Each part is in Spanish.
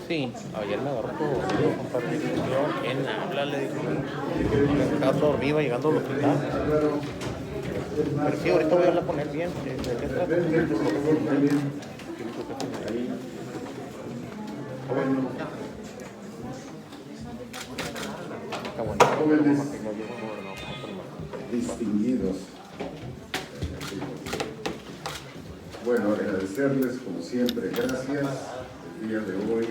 Sí, ayer me agarró todo dormido, compadre. Yo, ¿quién habla? Le dije, estaba todo dormido llegando al hospital. Pero sí, ahorita voy a hablar con él bien. ¿De qué trata? Está bueno. Jóvenes distinguidos. Bueno, agradecerles como siempre, gracias el día de hoy.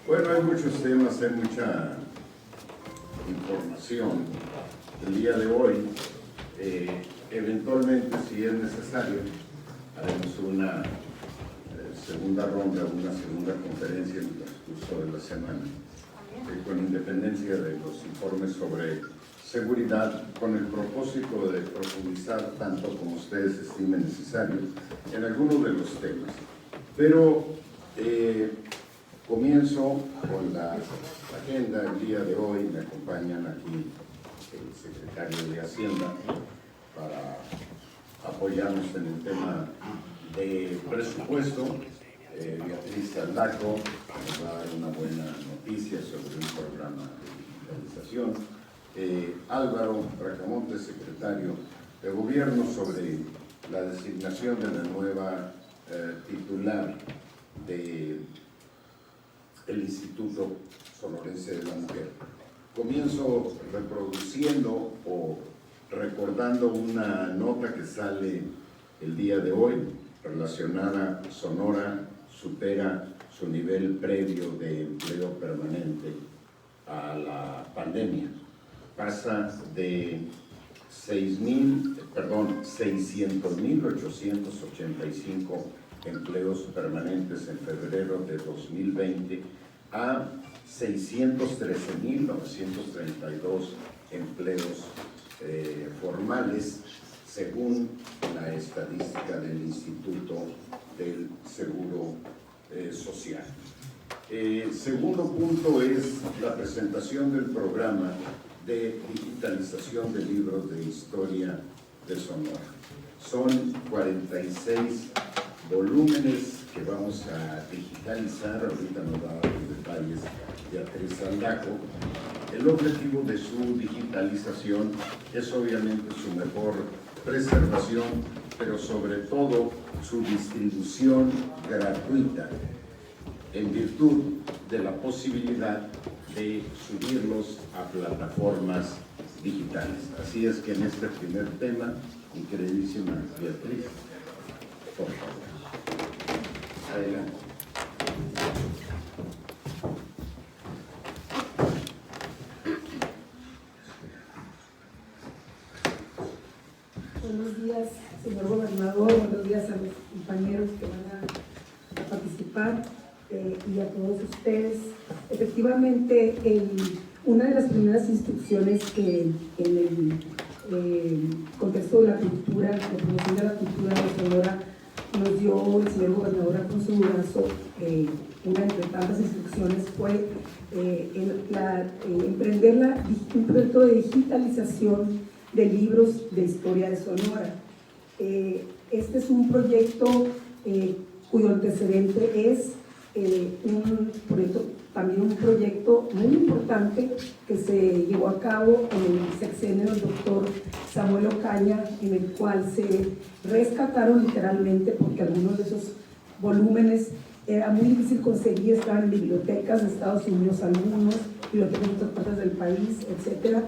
Bueno, hay muchos temas, hay mucha información. El día de hoy, eventualmente, si es necesario, haremos una segunda ronda, una segunda conferencia en el transcurso de la semana, con independencia de los informes sobre seguridad, con el propósito de profundizar tanto como ustedes estimen necesario en algunos de los temas. Pero comienzo con la agenda. El día de hoy me acompañan aquí el secretario de Hacienda para apoyarnos en el tema de presupuesto. Beatriz Aldaco nos va a dar una buena noticia sobre un programa de digitalización. Álvaro Bracamonte, secretario de Gobierno, sobre la designación de la nueva titular del Instituto Sonorense de la Mujer. Comienzo reproduciendo o recordando una nota que sale el día de hoy relacionada. Sonora supera su nivel previo de empleo permanente a la pandemia. Pasa de 600.885 empleos permanentes en febrero de 2020 a 613.932 empleos formales, según la estadística del Instituto del Seguro Social. Segundo punto es la presentación del programa de digitalización de libros de historia de Sonora. Son 46 volúmenes que vamos a digitalizar. Ahorita nos va a dar los detalles Beatriz Aldaco. El objetivo de su digitalización es obviamente su mejor preservación, pero sobre todo su distribución gratuita, en virtud de la posibilidad de subirlos a plataformas digitales. Así es que en este primer tema, mi queridísima Beatriz, por favor. Adelante. Buenos días, señor gobernador, buenos días a los compañeros que van a participar y a todos ustedes. Efectivamente, una de las primeras instrucciones que en el contexto de la cultura, la promoción de la cultura de Sonora, nos dio el señor gobernador Alfonso Durazo, una entre tantas instrucciones, fue emprender un proyecto de digitalización de libros de historia de Sonora. Este es un proyecto cuyo antecedente es también un proyecto muy importante que se llevó a cabo en el sexenio del doctor Samuel Ocaña, en el cual se rescataron literalmente, porque algunos de esos volúmenes era muy difícil conseguir, estaban en bibliotecas de Estados Unidos algunos, bibliotecas en otras partes del país, etc.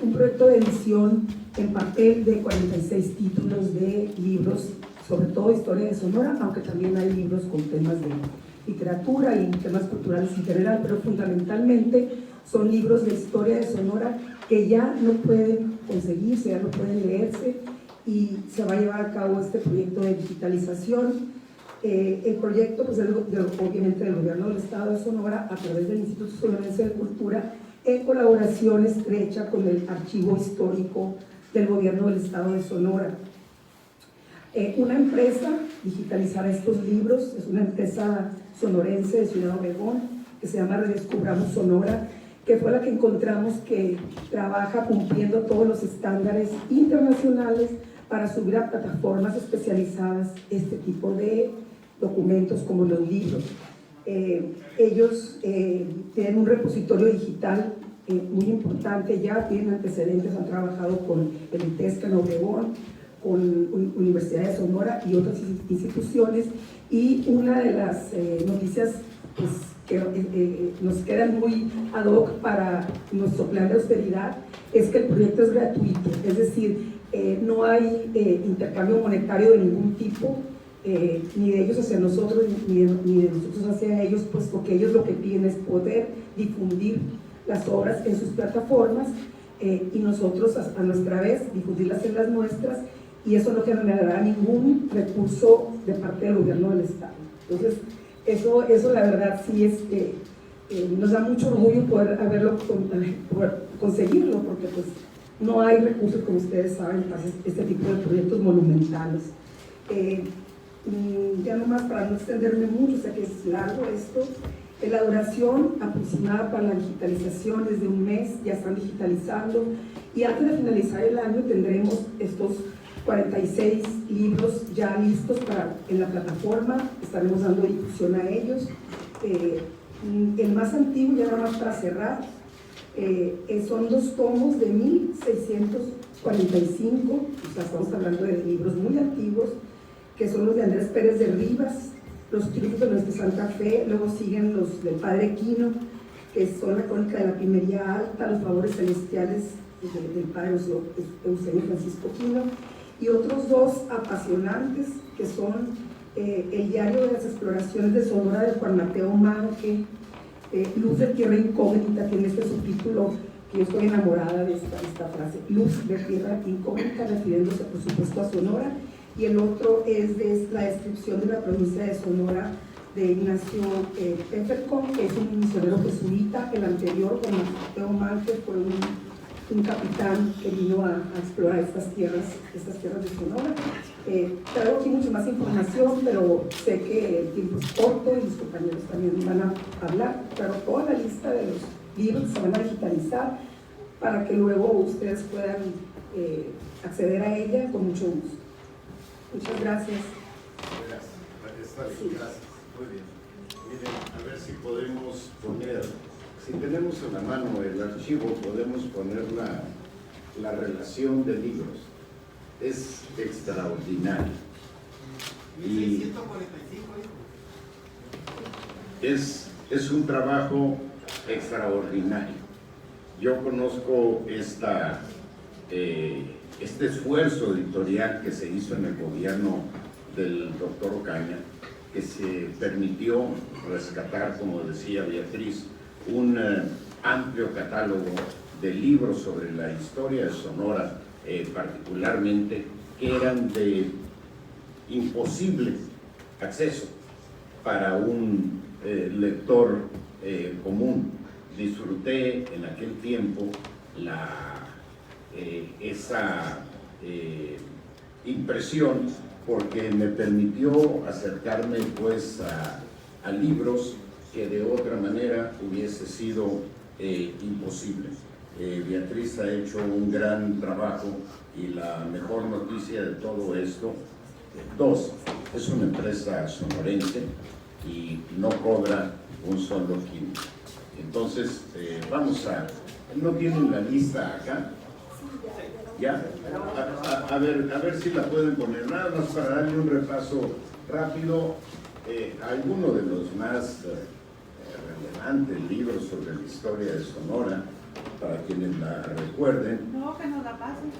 Un proyecto de edición en papel de 46 títulos de libros, sobre todo historia de Sonora, aunque también hay libros con temas de literatura y temas culturales en general, pero fundamentalmente son libros de historia de Sonora que ya no pueden conseguirse, ya no pueden leerse, y se va a llevar a cabo este proyecto de digitalización. El proyecto, pues, obviamente del gobierno del estado de Sonora, a través del Instituto Sonorense de Cultura, en colaboración estrecha con el Archivo Histórico del Gobierno del Estado de Sonora. Una empresa digitalizará estos libros, es una empresa sonorense de Ciudad Obregón, que se llama Redescubramos Sonora, que fue la que encontramos que trabaja cumpliendo todos los estándares internacionales para subir a plataformas especializadas este tipo de documentos como los libros. Ellos tienen un repositorio digital muy importante, ya tienen antecedentes, han trabajado con el ITESCA en Obregón, con Universidad de Sonora y otras instituciones, y una de las noticias pues, que nos quedan muy ad hoc para nuestro plan de austeridad es que el proyecto es gratuito, es decir, no hay intercambio monetario de ningún tipo, ni de ellos hacia nosotros, ni de nosotros hacia ellos, pues porque ellos lo que piden es poder difundir las obras en sus plataformas y nosotros a nuestra vez difundirlas en las nuestras, y eso no generará ningún recurso de parte del gobierno del Estado. Entonces, eso la verdad sí es que nos da mucho orgullo poder poder conseguirlo, porque pues no hay recursos, como ustedes saben, para este tipo de proyectos monumentales. Ya nomás para no extenderme mucho, sé que es largo esto, la duración aproximada para la digitalización es de un mes, ya están digitalizando, y antes de finalizar el año tendremos estos 46 libros ya listos en la plataforma, estaremos dando difusión a ellos. El más antiguo, ya nada más para cerrar, son 2 tomos de 1645, o sea, estamos hablando de libros muy antiguos, que son los de Andrés Pérez de Rivas, los triunfos de nuestra Santa Fe, luego siguen los del Padre Quino, que son la crónica de la Pimería Alta, los favores celestiales del Padre Eusenio Francisco Quino, y otros 2 apasionantes, que son el diario de las exploraciones de Sonora de Juan Mateo Manque, Luz de Tierra Incógnita, tiene este subtítulo que yo estoy enamorada de esta frase, Luz de Tierra Incógnita, refiriéndose por supuesto a Sonora, y el otro es la descripción de la provincia de Sonora de Ignacio Pfefferkorn, que es un misionero jesuita. El anterior, Juan Mateo Manque, fue un capitán que vino a explorar estas tierras de Sonora. Traigo aquí mucha más información, pero sé que el tiempo es corto y mis compañeros también van a hablar, pero toda la lista de los libros se van a digitalizar para que luego ustedes puedan acceder a ella con mucho gusto. Muchas gracias. Gracias. Muy bien. Miren, a ver si podemos poner, si tenemos en la mano el archivo, podemos poner la relación de libros. Es extraordinario. Y es un trabajo extraordinario. Yo conozco este esfuerzo editorial que se hizo en el gobierno del doctor Ocaña, que se permitió rescatar, como decía Beatriz, un amplio catálogo de libros sobre la historia de Sonora, particularmente, que eran de imposible acceso para un lector común. Disfruté en aquel tiempo esa impresión, porque me permitió acercarme pues a libros que de otra manera hubiese sido imposible. Beatriz ha hecho un gran trabajo, y la mejor noticia de todo esto, 2, es una empresa sonorense y no cobra un solo quinto. Entonces, ¿no tienen la lista acá? ¿Ya? A ver si la pueden poner, nada más para darle un repaso rápido. Algunos de los más relevantes libros sobre la historia de Sonora, para quienes la recuerden. No, que nos la pasen.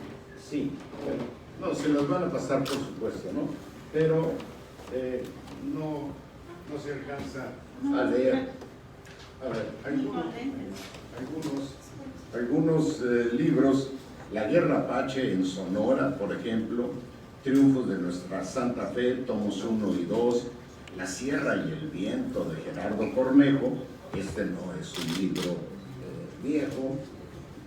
Sí, bueno, no, se las van a pasar por supuesto, ¿no? Pero no se alcanza a leer. A ver, algunos libros. La Guerra Apache en Sonora, por ejemplo, Triunfos de nuestra Santa Fe, tomos 1 y 2, La Sierra y el Viento de Gerardo Cornejo. Este no es un libro viejo,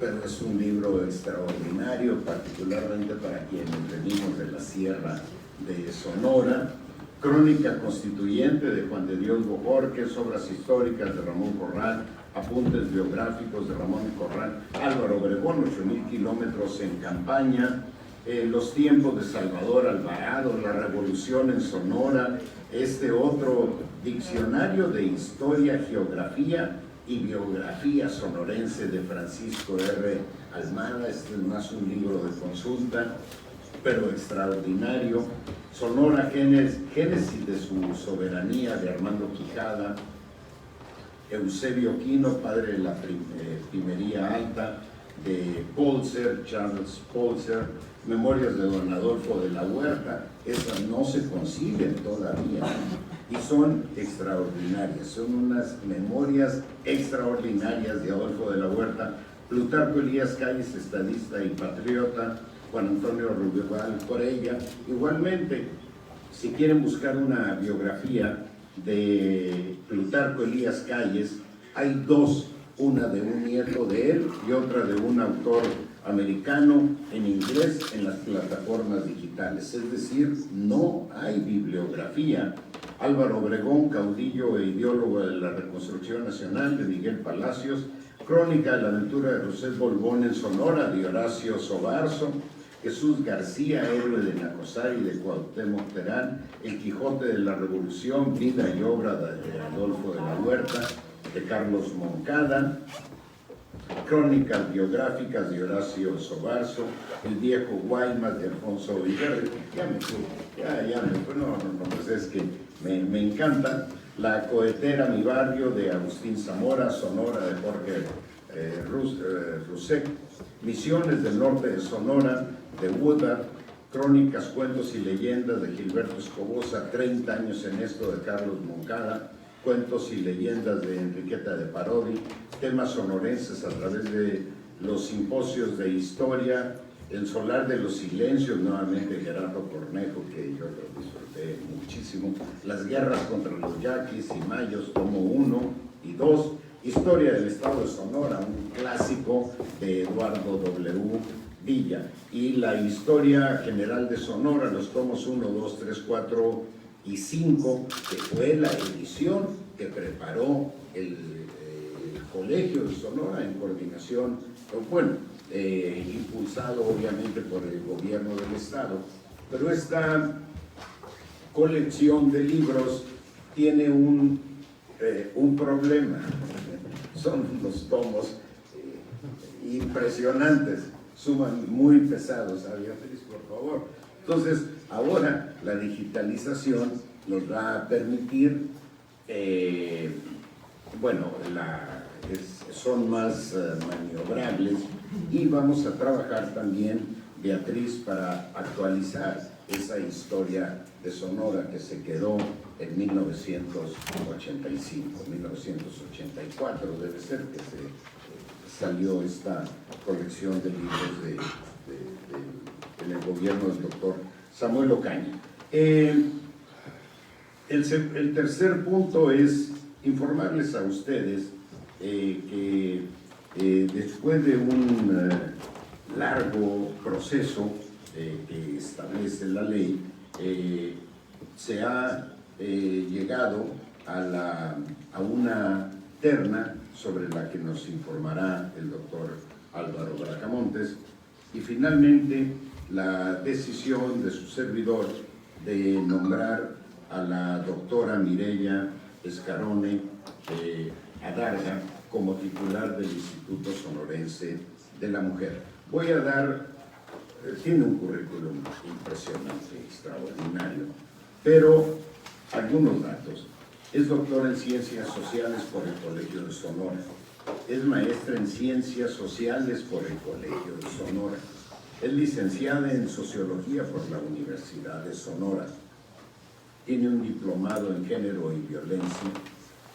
pero es un libro extraordinario, particularmente para quienes venimos de la Sierra de Sonora. Crónica constituyente de Juan de Dios Bojorquez, obras históricas de Ramón Corral, apuntes biográficos de Ramón Corral, Álvaro Obregón, 8,000 kilómetros en campaña, los tiempos de Salvador Alvarado, la revolución en Sonora, este otro diccionario de historia, geografía y biografía sonorense de Francisco R. Almada. Este es más un libro de consulta, pero extraordinario. Sonora, Génesis de su soberanía, de Armando Quijada. Eusebio Quino, padre de la primería alta, de Polzer, Charles Polzer. Memorias de don Adolfo de la Huerta. Esas no se consiguen todavía y son extraordinarias, son unas memorias extraordinarias de Adolfo de la Huerta. Plutarco Elías Calles, estadista y patriota. Juan Antonio Rubial Corella. Igualmente, si quieren buscar una biografía de Plutarco Elías Calles, hay dos, una de un nieto de él y otra de un autor americano en inglés en las plataformas digitales, es decir, no hay bibliografía. Álvaro Obregón, caudillo e ideólogo de la Reconstrucción Nacional, de Miguel Palacios. Crónica de la aventura de José Bolbón en Sonora, de Horacio Sobarzo. Jesús García, héroe de Nacosari y de Cuauhtémoc Terán. El Quijote de la Revolución, vida y obra de Adolfo de la Huerta, de Carlos Moncada. Crónicas biográficas de Horacio Sobarzo. El viejo Guaymas, de Alfonso Villarreal. Pues es que me encanta. La cohetera Mi Barrio, de Agustín Zamora. Sonora, de Jorge Rusek. Misiones del norte de Sonora, de Woodard. Crónicas, cuentos y leyendas, de Gilberto Escobosa. 30 años en esto, de Carlos Moncada. Cuentos y leyendas, de Enriqueta de Parodi. Temas sonorenses a través de los simposios de historia. El solar de los silencios, nuevamente Gerardo Cornejo, que yo lo disfruté muchísimo. Las guerras contra los yaquis y mayos, tomo 1 y 2. Historia del Estado de Sonora, un clásico de Eduardo W. Villa. Y la historia general de Sonora, los tomos 1, 2, 3, 4 y 5, que fue la edición que preparó el Colegio de Sonora en coordinación, impulsado obviamente por el gobierno del Estado. Pero esta colección de libros tiene un problema. Son los tomos impresionantes, suman muy pesados. Beatriz, por favor. Entonces, ahora la digitalización nos va a permitir, son más maniobrables, y vamos a trabajar también, Beatriz, para actualizar esa historia de Sonora que se quedó en 1985, 1984 debe ser que salió esta colección de libros en el gobierno del doctor Samuel Ocaña. El tercer punto es informarles a ustedes que después de un largo proceso que establece la ley, se ha llegado a una terna sobre la que nos informará el doctor Álvaro Bracamontes, y finalmente la decisión de su servidor de nombrar a la doctora Mireya Escarone Adarga como titular del Instituto Sonorense de la Mujer. Voy a dar, tiene un currículum impresionante, extraordinario, pero algunos datos. Es doctora en Ciencias Sociales por el Colegio de Sonora. Es maestra en Ciencias Sociales por el Colegio de Sonora. Es licenciada en Sociología por la Universidad de Sonora. Tiene un diplomado en Género y Violencia,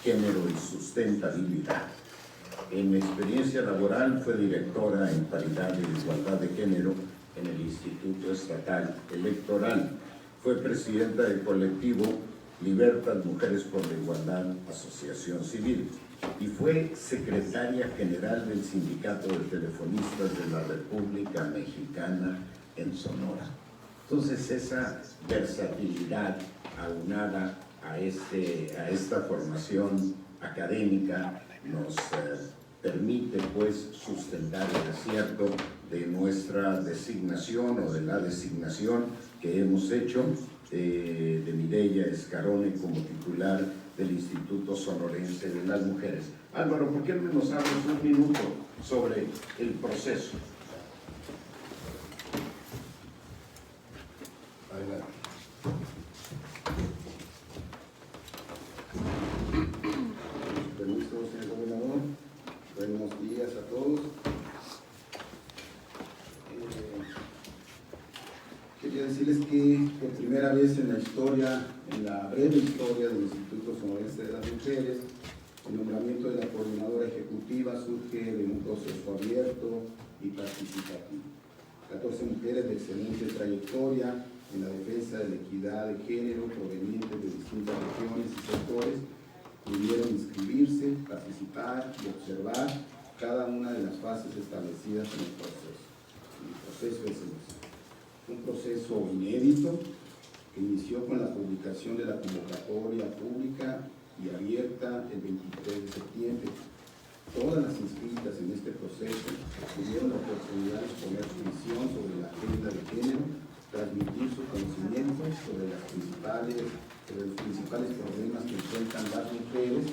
Género y Sustentabilidad. En mi experiencia laboral fue directora en Paridad y Igualdad de Género en el Instituto Estatal Electoral. Fue presidenta del colectivo Libertad Mujeres por la Igualdad, Asociación Civil. y fue secretaria general del Sindicato de Telefonistas de la República Mexicana en Sonora. Entonces, esa versatilidad aunada a esta formación académica nos permite pues sustentar el acierto de nuestra designación o de la designación que hemos hecho de Mireya Escarone como titular del Instituto Sonorense de las Mujeres. Álvaro, ¿por qué no nos hablas un minuto sobre el proceso? Adelante. Permiso, señor gobernador. Buenos días a todos. Quería decirles que por primera vez en la historia, en la breve historia del Instituto Sonorense de las Mujeres, el nombramiento de la coordinadora ejecutiva surge de un proceso abierto y participativo. 14 mujeres de excelente trayectoria en la defensa de la equidad de género provenientes de distintas regiones y sectores pudieron inscribirse, participar y observar cada una de las fases establecidas en el proceso. El proceso es un proceso inédito que inició con la publicación de la convocatoria pública y abierta el 23 de septiembre. Todas las inscritas en este proceso tuvieron la oportunidad de exponer su visión sobre la agenda de género, transmitir su conocimiento sobre los principales problemas que enfrentan las mujeres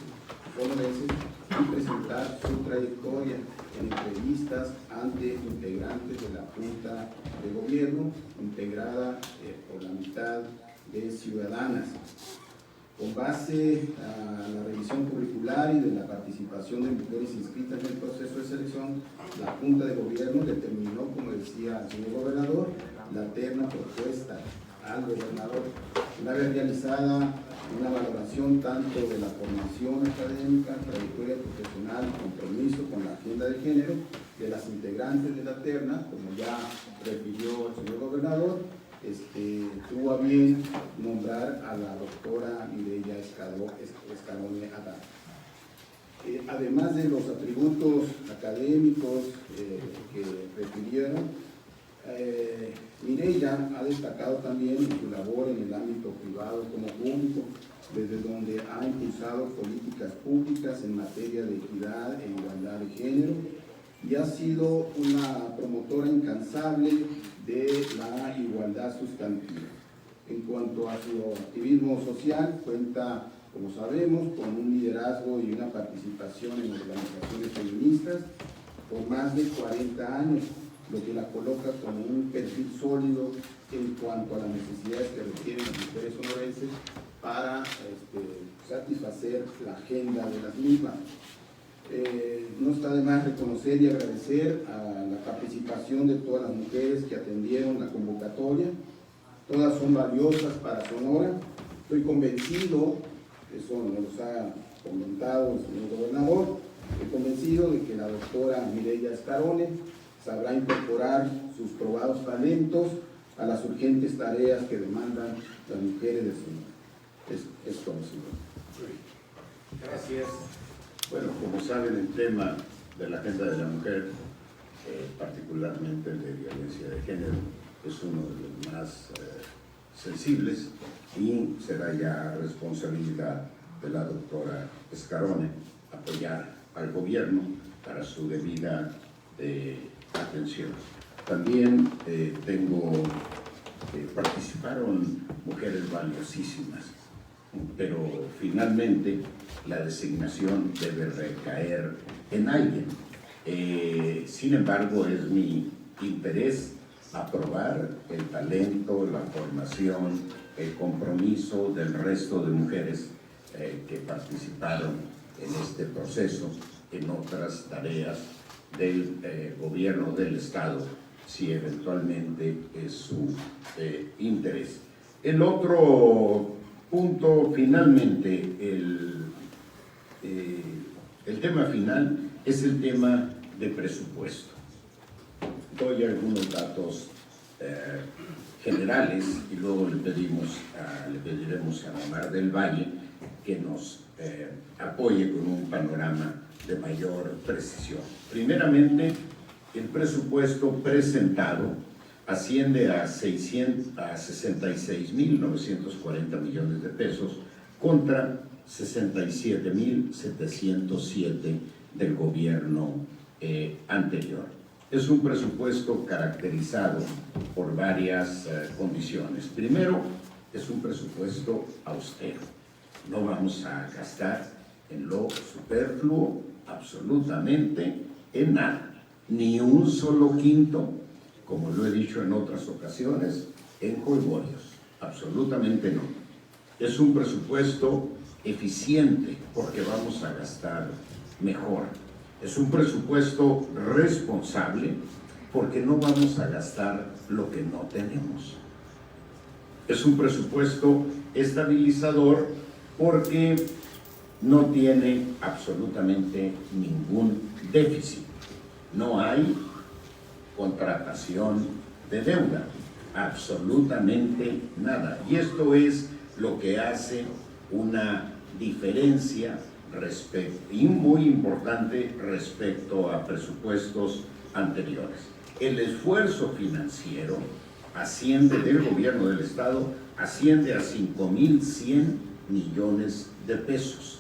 sonorenses y presentar su trayectoria en entrevistas ante integrantes de la Junta de Gobierno, integrada por la mitad de ciudadanas. Con base a la revisión curricular y de la participación de mujeres inscritas en el proceso de selección, la Junta de Gobierno determinó, como decía el señor gobernador, la terna propuesta al gobernador. Una vez realizada una valoración tanto de la formación académica, trayectoria profesional, compromiso con la agenda de género de las integrantes de la terna, como ya refirió el señor gobernador, tuvo a bien nombrar a la doctora Mireya Escarone Adán. Además de los atributos académicos que refirieron, Mireya ha destacado también en su labor en el ámbito privado como público, desde donde ha impulsado políticas públicas en materia de equidad e igualdad de género y ha sido una promotora incansable de la igualdad sustantiva. En cuanto a su activismo social, cuenta, como sabemos, con un liderazgo y una participación en organizaciones feministas por más de 40 años, lo que la coloca como un perfil sólido en cuanto a las necesidades que requieren las mujeres sonorenses para satisfacer la agenda de las mismas. No está de más reconocer y agradecer a la participación de todas las mujeres que atendieron la convocatoria. Todas son valiosas para Sonora. Estoy convencido, eso nos ha comentado el señor gobernador, estoy convencido de que la doctora Mireya Escarone sabrá incorporar sus probados talentos a las urgentes tareas que demandan las mujeres de Sonora. Es todo, señor. Gracias. Bueno, como saben, el tema de la agenda de la mujer, particularmente el de violencia de género, es uno de los más sensibles y será ya responsabilidad de la doctora Escarone apoyar al gobierno para su debida atención. También participaron mujeres valiosísimas, pero finalmente la designación debe recaer en alguien. Sin embargo, es mi interés aprobar el talento, la formación, el compromiso del resto de mujeres que participaron en este proceso, en otras tareas del gobierno del Estado, si eventualmente es su interés. El otro punto, finalmente, el tema final es el tema de presupuesto. Doy algunos datos generales y luego le pediremos a Mar del Valle que nos apoye con un panorama de mayor precisión. Primeramente, el presupuesto presentado asciende a 66.940 millones de pesos contra 67.707 del gobierno anterior. Es un presupuesto caracterizado por varias condiciones. Primero, es un presupuesto austero. No vamos a gastar en lo superfluo absolutamente en nada. Ni un solo quinto, como lo he dicho en otras ocasiones, en jolgorios. Absolutamente no. Es un presupuesto eficiente porque vamos a gastar mejor. Es un presupuesto responsable porque no vamos a gastar lo que no tenemos. Es un presupuesto estabilizador porque no tiene absolutamente ningún déficit. No hay contratación de deuda, absolutamente nada. Y esto es lo que hace una diferencia y muy importante respecto a presupuestos anteriores. El esfuerzo financiero del gobierno del Estado asciende a 5.100 millones de pesos.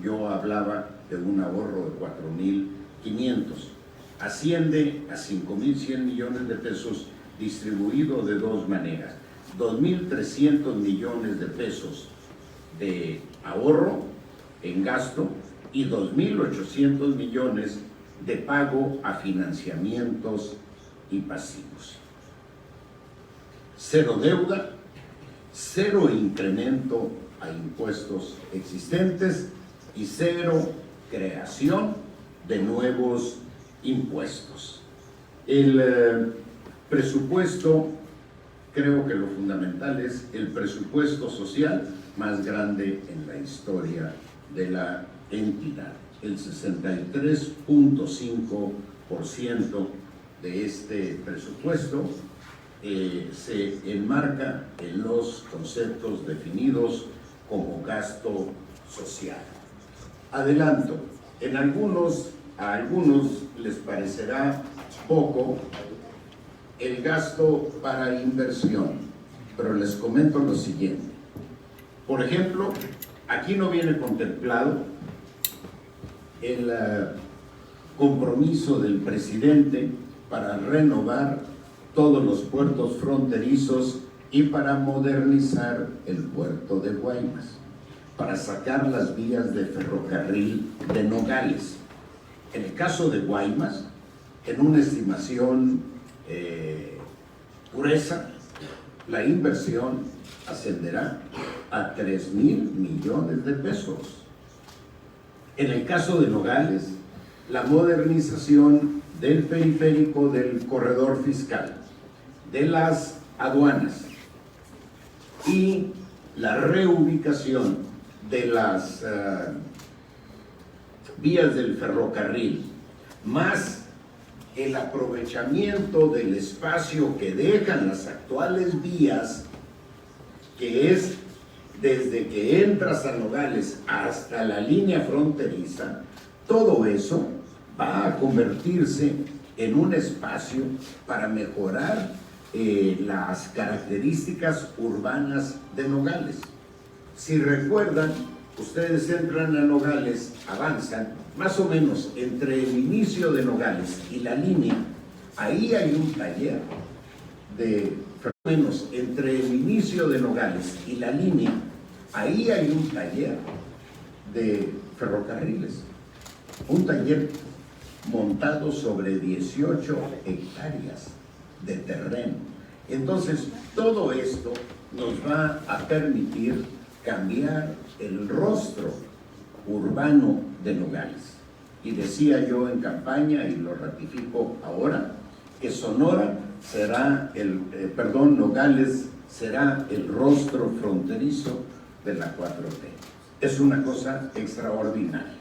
Yo hablaba de un ahorro de 4.500. Asciende a 5.100 millones de pesos distribuido de dos maneras. 2.300 millones de pesos de ahorro en gasto y 2.800 millones de pago a financiamientos y pasivos. Cero deuda, cero incremento a impuestos existentes y cero creación de nuevos impuestos. El presupuesto, creo que lo fundamental es el presupuesto social más grande en la historia de la entidad. El 63.5% de este presupuesto se enmarca en los conceptos definidos como gasto social. Adelanto, a algunos les parecerá poco el gasto para inversión, pero les comento lo siguiente. Por ejemplo, aquí no viene contemplado el compromiso del presidente para renovar todos los puertos fronterizos y para modernizar el puerto de Guaymas, para sacar las vías de ferrocarril de Nogales. En el caso de Guaymas, en una estimación gruesa, la inversión ascenderá a 3.000 millones de pesos. En el caso de Nogales, la modernización del periférico del corredor fiscal, de las aduanas y la reubicación de las vías del ferrocarril, más el aprovechamiento del espacio que dejan las actuales vías, que es desde que entras a Nogales hasta la línea fronteriza, todo eso va a convertirse en un espacio para mejorar las características urbanas de Nogales. Si recuerdan, ustedes entran a Nogales, avanzan, más o menos entre el inicio de Nogales y la línea, ahí hay un taller entre el inicio de Nogales y la línea, ahí hay un taller de ferrocarriles, un taller montado sobre 18 hectáreas de terreno. Entonces, todo esto nos va a permitir cambiar el rostro urbano de Nogales. Y decía yo en campaña, y lo ratifico ahora, que Nogales será el rostro fronterizo de la 4T. Es una cosa extraordinaria.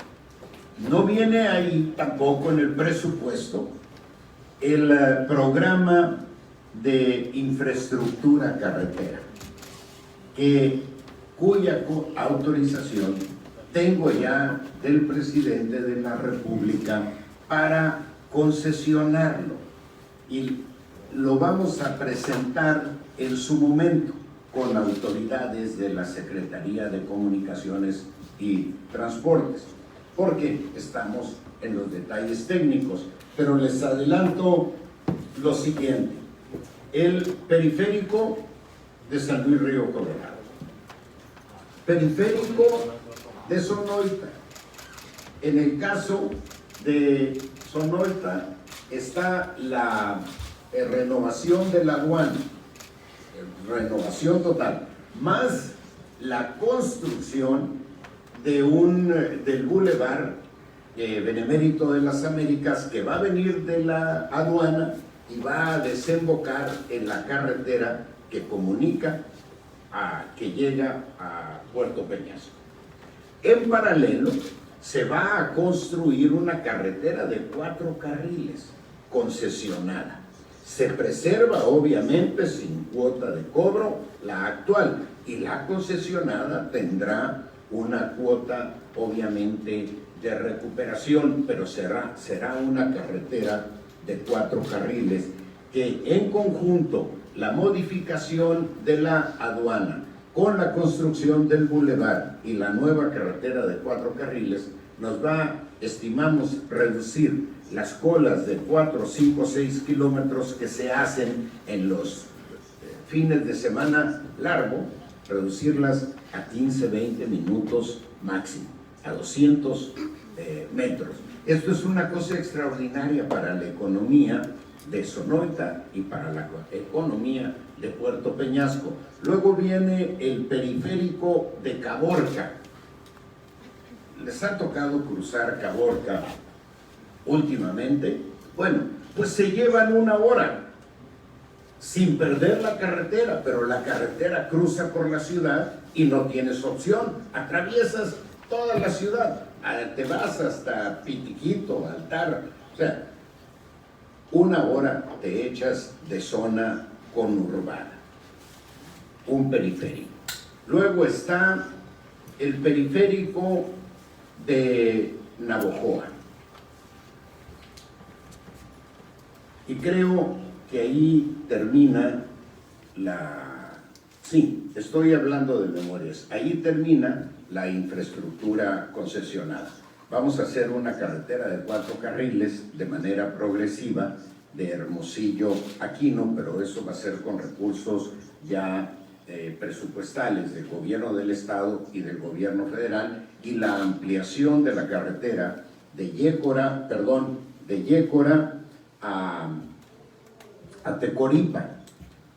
No viene ahí tampoco en el presupuesto el programa de infraestructura carretera, que cuya autorización tengo ya del presidente de la República para concesionarlo, y lo vamos a presentar en su momento con autoridades de la Secretaría de Comunicaciones y Transportes, porque estamos en los detalles técnicos. Pero les adelanto lo siguiente: el periférico de San Luis Río Colorado, periférico de Sonoita. En el caso de Sonoita está la renovación de la aduana, renovación total, más la construcción de del bulevar Benemérito de las Américas, que va a venir de la aduana y va a desembocar en la carretera que comunica, que llega a Puerto Peñasco. En paralelo se va a construir una carretera de 4 carriles concesionada. Se preserva obviamente sin cuota de cobro la actual, y la concesionada tendrá una cuota obviamente de recuperación, pero será una carretera de 4 carriles que en conjunto la modificación de la aduana con la construcción del bulevar y la nueva carretera de 4 carriles nos va, estimamos, reducir las colas de 4, 5, 6 kilómetros que se hacen en los fines de semana largo, reducirlas a 15, 20 minutos máximo, a 200 metros. Esto es una cosa extraordinaria para la economía de Sonoita y para la economía de Puerto Peñasco. Luego viene el periférico de Caborca. ¿Les ha tocado cruzar Caborca últimamente? Bueno, pues se llevan 1 hora sin perder la carretera, pero la carretera cruza por la ciudad y no tienes opción, atraviesas toda la ciudad, te vas hasta Pitiquito, Altar, o sea, 1 hora te echas de zona conurbada, un periférico. Luego está el periférico de Navojoa, y creo que ahí termina sí, estoy hablando de memorias, ahí termina la infraestructura concesionada. Vamos a hacer una carretera de 4 carriles de manera progresiva de Hermosillo a Quino, pero eso va a ser con recursos ya presupuestales del gobierno del estado y del gobierno federal, y la ampliación de la carretera de Yécora a Tecoripa,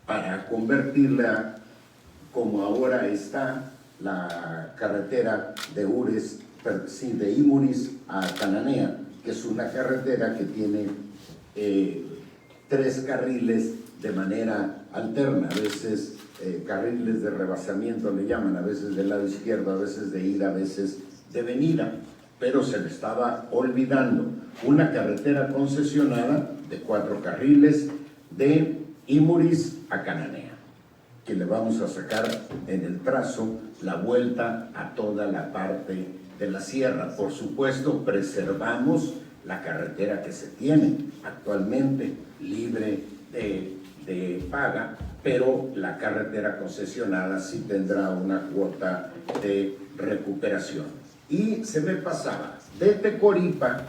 para convertirla, como ahora está la carretera de Imuris a Cananea, que es una carretera que tiene 3 carriles de manera alterna, a veces carriles de rebasamiento le llaman, a veces del lado izquierdo, a veces de ida, a veces de venida, pero se le estaba olvidando una carretera concesionada de 4 carriles de Imuris a Cananea, que le vamos a sacar en el trazo la vuelta a toda la parte de la sierra. Por supuesto, preservamos la carretera que se tiene actualmente libre de paga, pero la carretera concesionada sí tendrá una cuota de recuperación. Y se me pasaba de Tecoripa,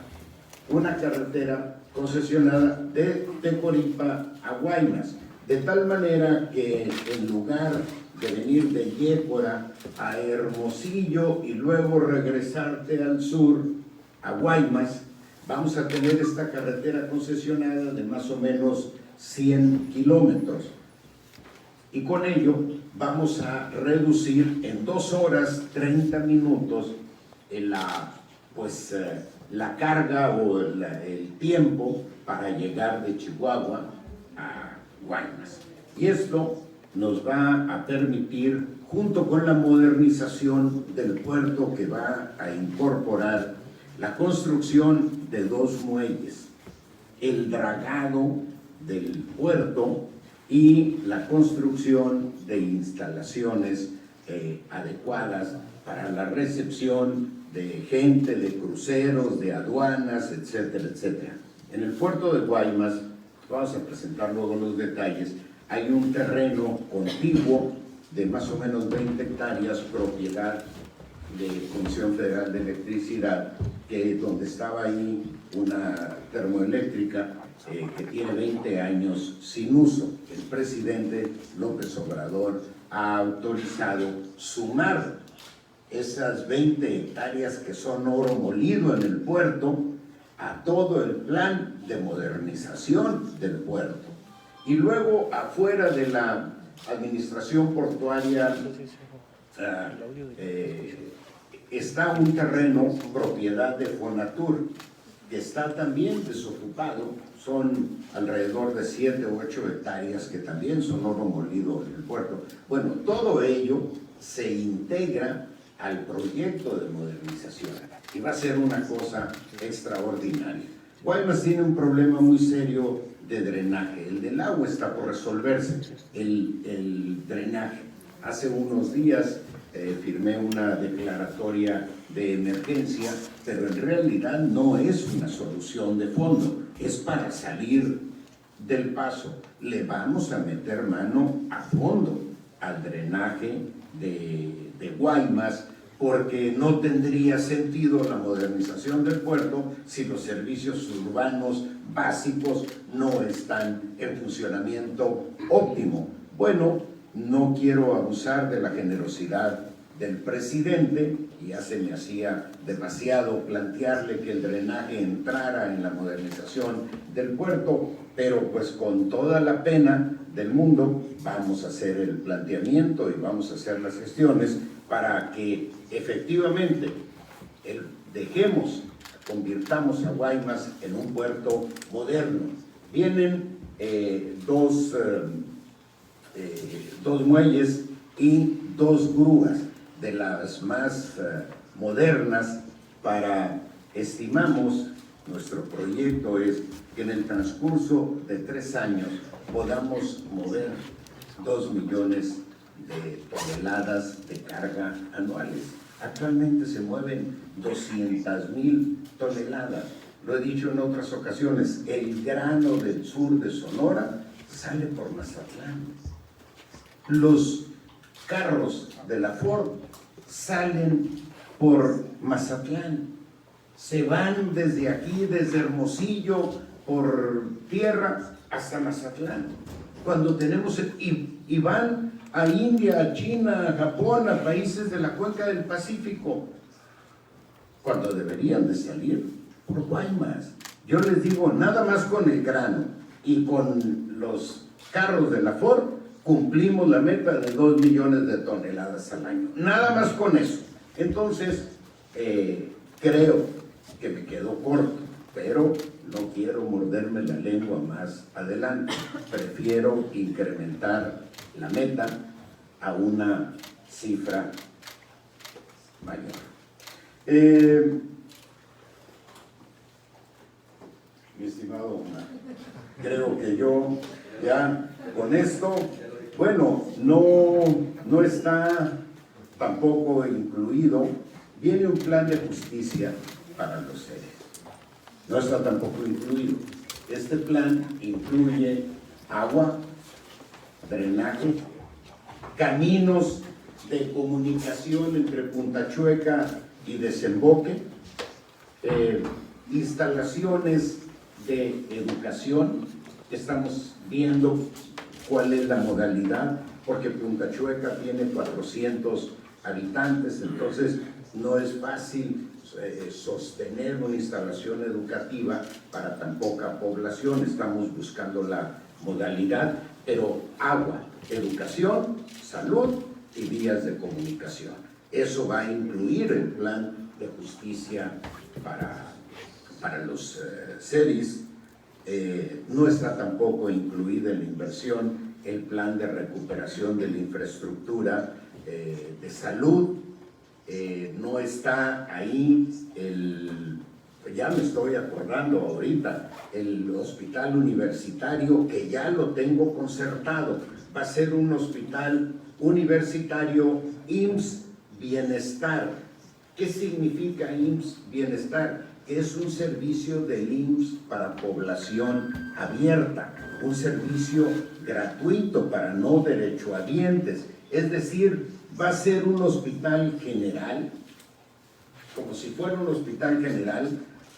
una carretera concesionada de Tecoripa a Guaymas, de tal manera que en lugar de venir de Yécora a Hermosillo y luego regresarte al sur a Guaymas, vamos a tener esta carretera concesionada de más o menos 100 kilómetros, y con ello vamos a reducir en 2 horas 30 minutos la carga o el tiempo para llegar de Chihuahua a Guaymas. Y esto nos va a permitir, junto con la modernización del puerto que va a incorporar la construcción de 2 muelles, el dragado del puerto y la construcción de instalaciones adecuadas para la recepción de gente, de cruceros, de aduanas, etcétera, etcétera. En el puerto de Guaymas, vamos a presentar luego los detalles, hay un terreno contiguo de más o menos 20 hectáreas, propiedad de Comisión Federal de Electricidad, donde estaba ahí una termoeléctrica que tiene 20 años sin uso. El presidente López Obrador ha autorizado sumar esas 20 hectáreas que son oro molido en el puerto a todo el plan de modernización del puerto. Y luego, afuera de la administración portuaria, está un terreno propiedad de Fonatur, que está también desocupado. Son alrededor de 7 u 8 hectáreas que también son oro molido en el puerto. Bueno, todo ello se integra al proyecto de modernización y va a ser una cosa extraordinaria. Guaymas tiene un problema muy serio de drenaje. El del agua está por resolverse, el drenaje. Hace unos días firmé una declaratoria de emergencia, pero en realidad no es una solución de fondo, es para salir del paso. Le vamos a meter mano a fondo al drenaje de Guaymas, porque no tendría sentido la modernización del puerto si los servicios urbanos básicos no están en funcionamiento óptimo. Bueno, no quiero abusar de la generosidad del presidente, y ya se me hacía demasiado plantearle que el drenaje entrara en la modernización del puerto, pero pues con toda la pena del mundo vamos a hacer el planteamiento y vamos a hacer las gestiones para que efectivamente convirtamos a Guaymas en un puerto moderno. Vienen dos muelles y 2 grúas de las más modernas estimamos, nuestro proyecto es que en el transcurso de 3 años podamos mover 2 millones de toneladas de carga anuales. Actualmente se mueven 200,000 toneladas. Lo he dicho en otras ocasiones, el grano del sur de Sonora sale por Mazatlán. Los carros de la Ford salen por Mazatlán. Se van desde aquí, desde Hermosillo, por tierra hasta Mazatlán. Cuando tenemos, y van a India, a China, a Japón, a países de la cuenca del Pacífico, cuando deberían de salir por Guaymas. Yo les digo, nada más con el grano y con los carros de la Ford, cumplimos la meta de 2 millones de toneladas al año. Nada más con eso. Entonces, creo que me quedo corto, pero no quiero morderme la lengua más adelante. Prefiero incrementar la meta a una cifra mayor. Mi estimado Omar, creo que yo ya con esto, bueno, no está tampoco incluido, viene un plan de justicia para los seres. No está tampoco incluido. Este plan incluye agua, drenaje, caminos de comunicación entre Punta Chueca y Desemboque, instalaciones de educación. Estamos viendo cuál es la modalidad, porque Punta Chueca tiene 400 habitantes, entonces no es fácil sostener una instalación educativa para tan poca población. Estamos buscando la modalidad, pero agua, educación, salud y vías de comunicación. Eso va a incluir el plan de justicia para los seres. No está tampoco incluida en la inversión el plan de recuperación de la infraestructura de salud. No está ahí ya me estoy acordando ahorita, el hospital universitario, que ya lo tengo concertado. Va a ser un hospital universitario IMSS Bienestar. ¿Qué significa IMSS Bienestar? Es un servicio del IMSS para población abierta, un servicio gratuito para no derechohabientes. Es decir, va a ser un hospital general, como si fuera un hospital general,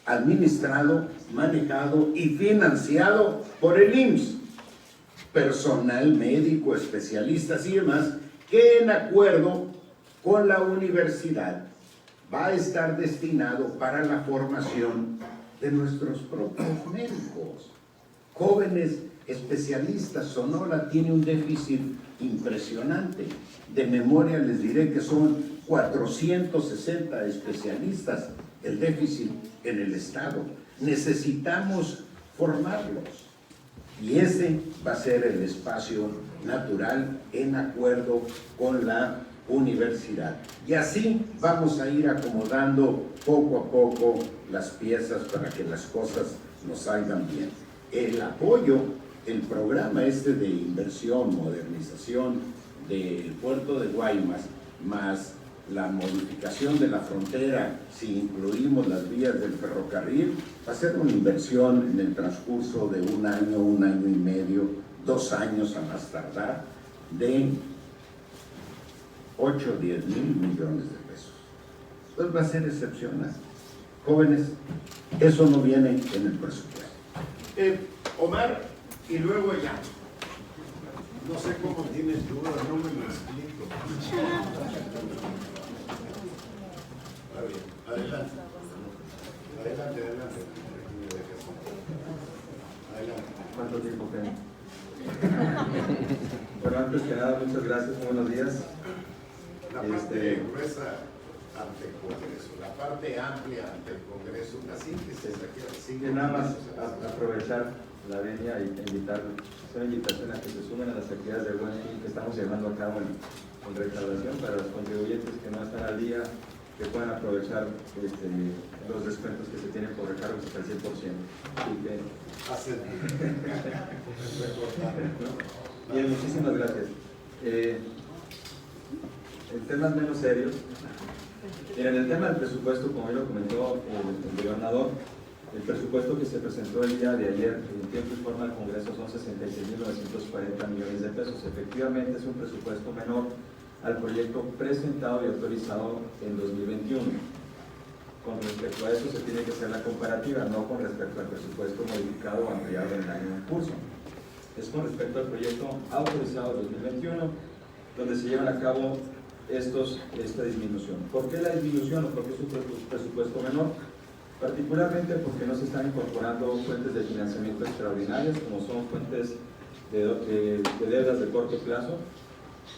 administrado, manejado y financiado por el IMSS. Personal médico, especialistas y demás, que en acuerdo con la universidad va a estar destinado para la formación de nuestros propios médicos, jóvenes especialistas. Sonora tiene un déficit impresionante. De memoria les diré que son 460 especialistas el déficit en el estado. Necesitamos formarlos y ese va a ser el espacio natural en acuerdo con la universidad. Y así vamos a ir acomodando poco a poco las piezas para que las cosas nos salgan bien. El apoyo, el programa de inversión, modernización del puerto de Guaymas, más la modificación de la frontera, si incluimos las vías del ferrocarril, va a ser una inversión en el transcurso de un año y medio, 2 años a más tardar, de 8 o 10 mil millones de pesos. Entonces va a ser excepcional. Jóvenes, eso no viene en el presupuesto. Omar, y luego ya. No sé cómo tienes dudas, no me lo explico. Está bien, adelante. Adelante. Adelante. ¿Cuánto tiempo tengo? Bueno, antes que nada, muchas gracias, muy buenos días. La parte gruesa ante el Congreso, la parte amplia ante el Congreso, una síntesis aquí. Y nada más aprovechar la venia e invitar, hacer una invitación a que se sumen a las actividades de buen fin que estamos llevando a cabo en recaudación para los contribuyentes que no están al día, que puedan aprovechar los descuentos que se tienen por recargos hasta el 100%. Así que, bien, muchísimas gracias. En temas menos serios, en el tema del presupuesto, como ya lo comentó el gobernador, el presupuesto que se presentó el día de ayer en tiempo y forma del Congreso son 66.940 millones de pesos. Efectivamente es un presupuesto menor al proyecto presentado y autorizado en 2021. Con respecto a eso se tiene que hacer la comparativa, no con respecto al presupuesto modificado o ampliado en el año en curso. Es con respecto al proyecto autorizado de 2021, donde se llevan a cabo esta disminución. ¿Por qué la disminución o por qué es un presupuesto menor? Particularmente porque no se están incorporando fuentes de financiamiento extraordinarias, como son fuentes de deudas de corto plazo,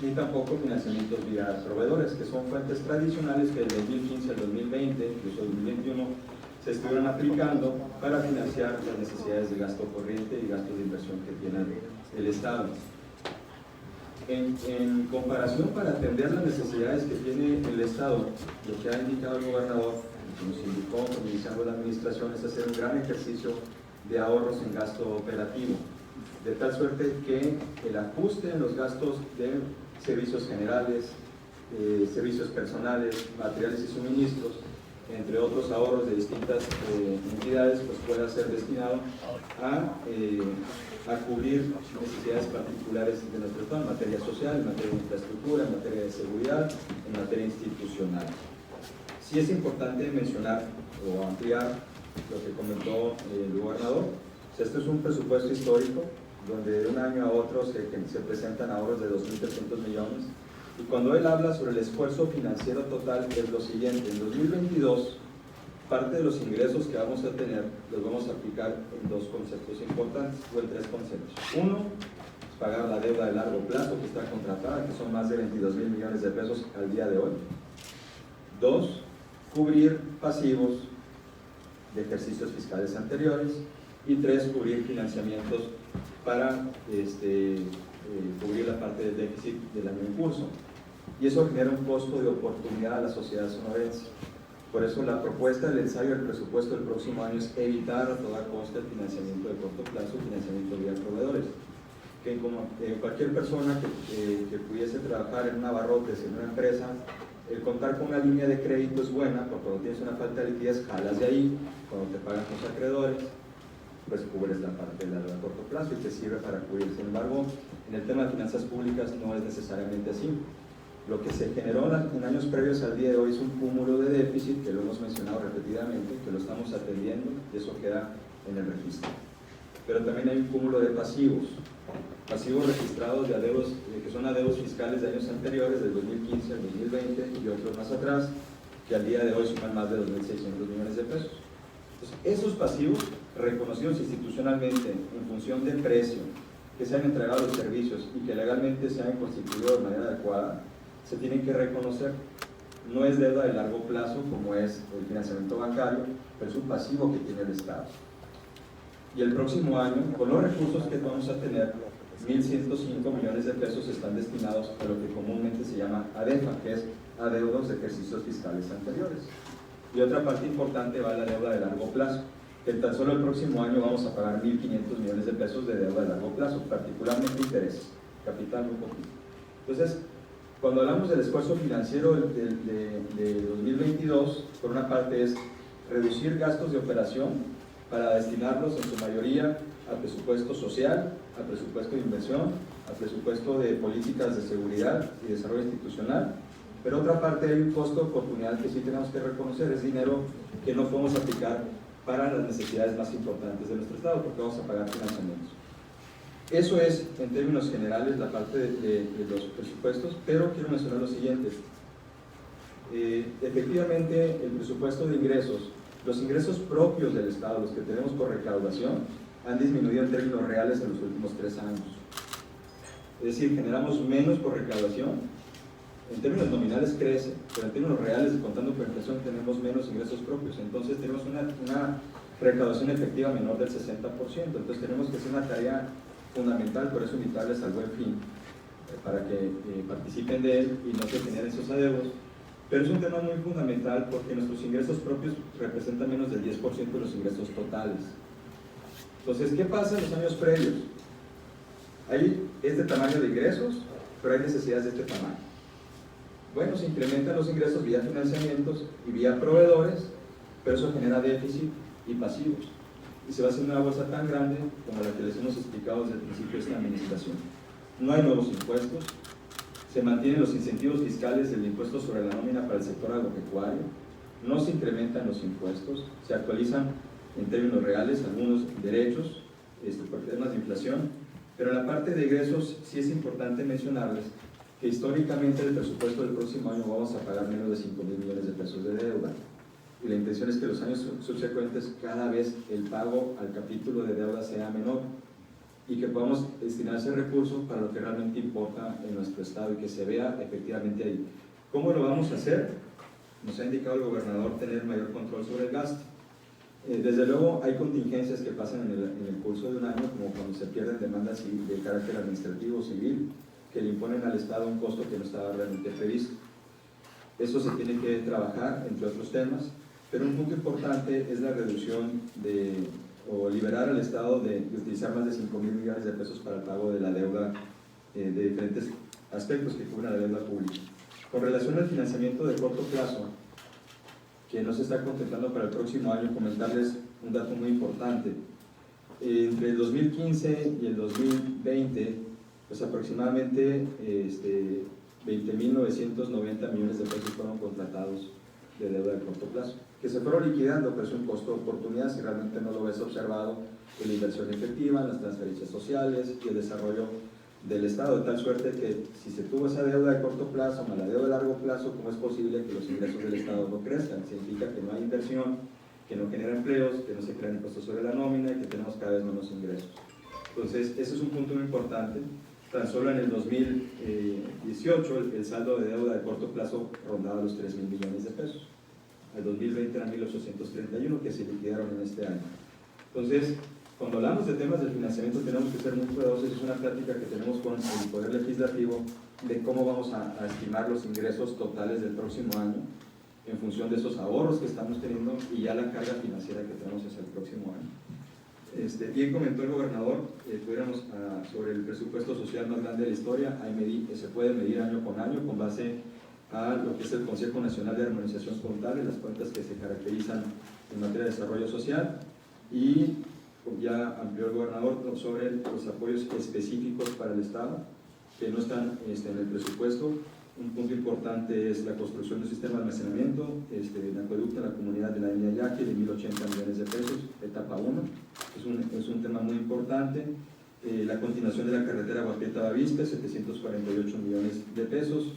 ni tampoco financiamientos vía proveedores, que son fuentes tradicionales que desde 2015 al 2020, incluso 2021, se estuvieron aplicando para financiar las necesidades de gasto corriente y gastos de inversión que tiene el Estado. En comparación, para atender las necesidades que tiene el Estado, lo que ha indicado el gobernador, que nos indicó iniciando la administración, es hacer un gran ejercicio de ahorros en gasto operativo, de tal suerte que el ajuste en los gastos de servicios generales, servicios personales, materiales y suministros, entre otros ahorros de distintas entidades, pues pueda ser destinado a cubrir necesidades particulares de nuestro Estado en materia social, en materia de infraestructura, en materia de seguridad, en materia institucional. Sí es importante mencionar o ampliar lo que comentó el gobernador. Este es un presupuesto histórico donde de un año a otro se presentan ahorros de 2.300 millones. Y cuando él habla sobre el esfuerzo financiero total, es lo siguiente: en 2022, parte de los ingresos que vamos a tener los vamos a aplicar en 2 conceptos importantes, o en 3 conceptos. Uno, pagar la deuda de largo plazo que está contratada, que son más de 22.000 millones de pesos al día de hoy. 2, cubrir pasivos de ejercicios fiscales anteriores. Y 3, cubrir financiamientos para cubrir la parte del déficit del año en curso. Y eso genera un costo de oportunidad a la sociedad sonorense. Por eso la propuesta del ensayo del presupuesto del próximo año es evitar a toda costa el financiamiento de corto plazo, financiamiento vía proveedores. que como cualquier persona que pudiese trabajar en un abarrotes, en una empresa, el contar con una línea de crédito es buena, porque cuando tienes una falta de liquidez, jalas de ahí, cuando te pagan tus acreedores, pues cubres la parte de la deuda a corto plazo y te sirve para cubrir. Sin embargo, en el tema de finanzas públicas no es necesariamente así. Lo que se generó en años previos al día de hoy es un cúmulo de déficit, que lo hemos mencionado repetidamente, que lo estamos atendiendo y eso queda en el registro. Pero también hay un cúmulo de pasivos registrados de adeudos, que son adeudos fiscales de años anteriores, del 2015 al 2020 y otros más atrás, que al día de hoy suman más de 2.600 millones de pesos. Entonces, esos pasivos reconocidos institucionalmente en función del precio, que se han entregado los servicios y que legalmente se han constituido de manera adecuada, se tienen que reconocer. No es deuda de largo plazo como es el financiamiento bancario, pero es un pasivo que tiene el Estado. Y el próximo año, con los recursos que vamos a tener, 1.105 millones de pesos están destinados a lo que comúnmente se llama ADEFA, que es adeudos de ejercicios fiscales anteriores. Y otra parte importante va a la deuda de largo plazo, que tan solo el próximo año vamos a pagar 1.500 millones de pesos de deuda de largo plazo, particularmente intereses, capital muy poquito. Entonces, cuando hablamos del esfuerzo financiero de 2022, por una parte es reducir gastos de operación para destinarlos en su mayoría al presupuesto social, al presupuesto de inversión, al presupuesto de políticas de seguridad y desarrollo institucional. Pero otra parte hay un costo de oportunidad que sí tenemos que reconocer, es dinero que no podemos aplicar para las necesidades más importantes de nuestro Estado, porque vamos a pagar financiamientos. Eso es, en términos generales, la parte de los presupuestos, pero quiero mencionar lo siguiente. Efectivamente, el presupuesto de ingresos, los ingresos propios del Estado, los que tenemos por recaudación, han disminuido en términos reales en los últimos 3 años. Es decir, generamos menos por recaudación. En términos nominales crece, pero en términos reales, contando por inflación, tenemos menos ingresos propios. Entonces tenemos una recaudación efectiva menor del 60%. Entonces tenemos que hacer una tarea fundamental, por eso invitarles al Buen Fin, para que participen de él y no se generen esos adeudos. Pero es un tema muy fundamental porque nuestros ingresos propios representan menos del 10% de los ingresos totales. Entonces, ¿qué pasa en los años previos? Hay este tamaño de ingresos, pero hay necesidades de este tamaño. Bueno, se incrementan los ingresos vía financiamientos y vía proveedores, pero eso genera déficit y pasivos. Y se va a hacer una bolsa tan grande como la que les hemos explicado desde el principio de esta administración. No hay nuevos impuestos, se mantienen los incentivos fiscales del impuesto sobre la nómina para el sector agropecuario, no se incrementan los impuestos, se actualizan en términos reales algunos derechos por temas de inflación, pero en la parte de ingresos sí es importante mencionarles que históricamente el presupuesto del próximo año vamos a pagar menos de 5.000 millones de pesos de deuda. Y la intención es que los años subsecuentes cada vez el pago al capítulo de deuda sea menor y que podamos destinar ese recurso para lo que realmente importa en nuestro Estado y que se vea efectivamente ahí. ¿Cómo lo vamos a hacer? Nos ha indicado el gobernador tener mayor control sobre el gasto. Desde luego hay contingencias que pasan en el curso de un año, como cuando se pierden demandas de carácter administrativo o civil, que le imponen al Estado un costo que no estaba realmente previsto. Eso se tiene que trabajar, entre otros temas, pero un punto importante es la reducción o liberar al Estado de utilizar más de 5.000 millones de pesos para el pago de la deuda de diferentes aspectos que cubren la deuda pública. Con relación al financiamiento de corto plazo, que no se está contemplando para el próximo año, comentarles un dato muy importante. Entre el 2015 y el 2020, pues aproximadamente 20.990 millones de pesos fueron contratados de deuda de corto plazo, que se fueron liquidando, pero es un costo de oportunidad si realmente no lo ves observado en la inversión efectiva, en las transferencias sociales y el desarrollo del Estado, de tal suerte que si se tuvo esa deuda de corto plazo más la deuda de largo plazo, ¿cómo es posible que los ingresos del Estado no crezcan? Significa que no hay inversión, que no genera empleos, que no se crean impuestos sobre la nómina y que tenemos cada vez menos ingresos. Entonces, ese es un punto muy importante. Tan solo en el 2018 el saldo de deuda de corto plazo rondaba los 3.000 millones de pesos. El 2020 eran 1.831 que se liquidaron en este año. Entonces, cuando hablamos de temas de financiamiento tenemos que ser muy cuidadosos. Es una plática que tenemos con el Poder Legislativo de cómo vamos a estimar los ingresos totales del próximo año en función de esos ahorros que estamos teniendo y ya la carga financiera que tenemos hacia el próximo año. Bien comentó el gobernador, tuviéramos sobre el presupuesto social más grande de la historia, se puede medir año con año con base a lo que es el Consejo Nacional de Armonización Contable, las cuentas que se caracterizan en materia de desarrollo social, y ya amplió el gobernador sobre los apoyos específicos para el Estado que no están en el presupuesto. Un punto importante es la construcción de un sistema de almacenamiento, el acueducto en la comunidad de la India Yaqui de 1.080 millones de pesos, etapa 1, es un tema muy importante. La continuación de la carretera Guapieta-Bavispe, 748 millones de pesos.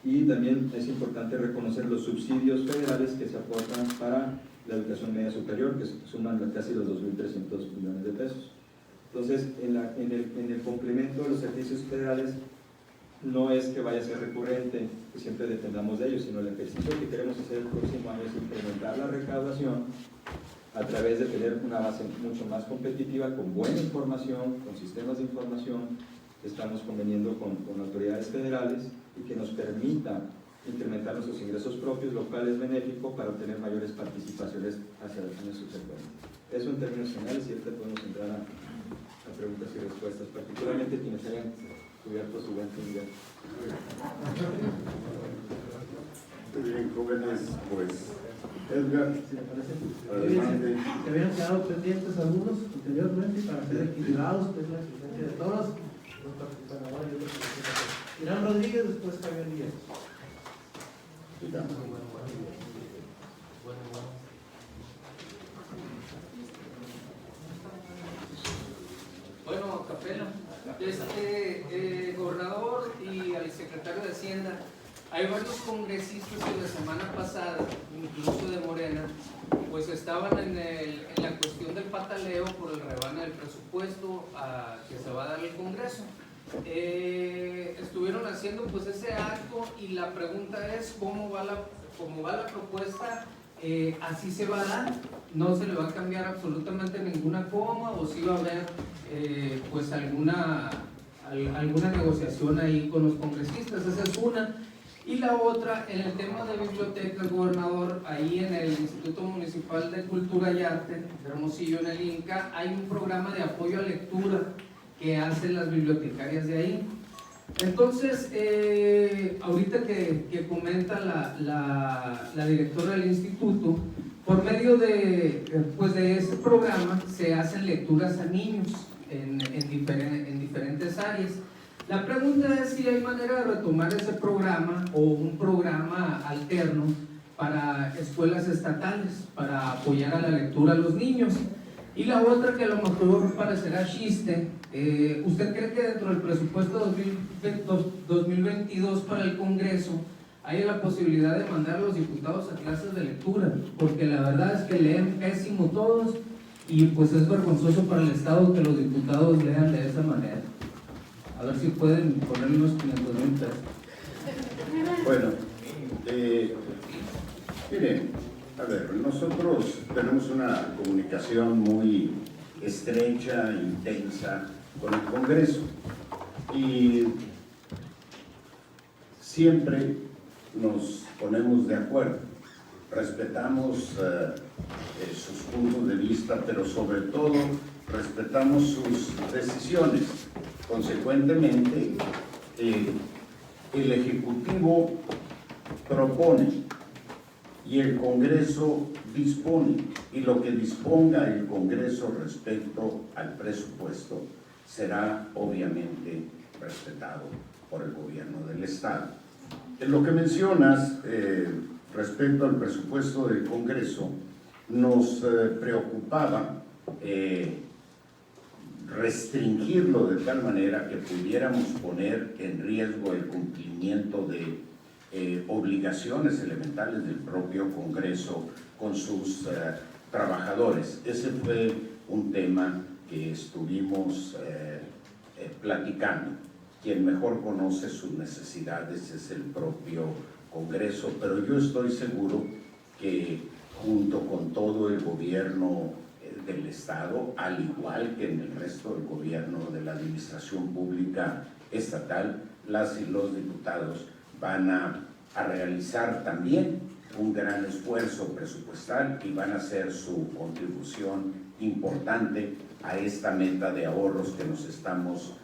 Y también es importante reconocer los subsidios federales que se aportan para la educación media superior, que suman casi los 2.300 millones de pesos. Entonces, en el complemento de los servicios federales, no es que vaya a ser recurrente, que siempre dependamos de ellos, sino el ejercicio que queremos hacer el próximo año es incrementar la recaudación a través de tener una base mucho más competitiva, con buena información, con sistemas de información que estamos conveniendo con autoridades federales y que nos permita incrementar nuestros ingresos propios, lo cual es benéfico para obtener mayores participaciones hacia los años subsecuentes. Eso en términos generales, y ahorita podemos entrar a preguntas y respuestas, particularmente quienes hayan cubierto su buen nivel. Muy bien, jóvenes, pues Edgar, adelante. Se habían quedado pendientes algunos anteriormente para ser equilibrados, que es la exigencia de todos los participantes. Irán Rodríguez, después Javier Díaz. Bueno, Capela, gobernador y al secretario de Hacienda, hay varios congresistas que la semana pasada, incluso de Morena, pues estaban en la cuestión del pataleo por el rebane del presupuesto que se va a dar al Congreso. Estuvieron haciendo pues ese acto y la pregunta es cómo va la propuesta. Así se va a dar, no se le va a cambiar absolutamente ninguna coma, o si va a haber pues alguna negociación ahí con los congresistas. Esa es una. Y la otra, en el tema de bibliotecas, gobernador, ahí en el Instituto Municipal de Cultura y Arte de Hermosillo, en el INCA, hay un programa de apoyo a lectura que hacen las bibliotecarias de ahí. Entonces, ahorita que comenta la directora del instituto, por medio de ese programa se hacen lecturas a niños en diferentes áreas. La pregunta es si hay manera de retomar ese programa o un programa alterno para escuelas estatales, para apoyar a la lectura a los niños. Y la otra, que a lo mejor parecerá chiste, ¿usted cree que dentro del presupuesto 2022 para el Congreso hay la posibilidad de mandar a los diputados a clases de lectura? Porque la verdad es que leen pésimo todos y pues es vergonzoso para el Estado que los diputados lean de esa manera. A ver si pueden ponerle unos 500,000 pesos. Bueno, miren, a ver, nosotros tenemos una comunicación muy estrecha, intensa con el Congreso y siempre nos ponemos de acuerdo, respetamos sus puntos de vista, pero sobre todo respetamos sus decisiones. Consecuentemente, el Ejecutivo propone y el Congreso dispone, y lo que disponga el Congreso respecto al presupuesto será obviamente respetado por el gobierno del Estado. En lo que mencionas respecto al presupuesto del Congreso, nos preocupaba restringirlo de tal manera que pudiéramos poner en riesgo el cumplimiento de obligaciones elementales del propio Congreso con sus trabajadores. Ese fue un tema que estuvimos platicando. Quien mejor conoce sus necesidades es el propio Congreso, pero yo estoy seguro que junto con todo el gobierno del Estado, al igual que en el resto del gobierno de la administración pública estatal, las y los diputados van a realizar también un gran esfuerzo presupuestal y van a hacer su contribución importante a esta meta de ahorros que nos estamos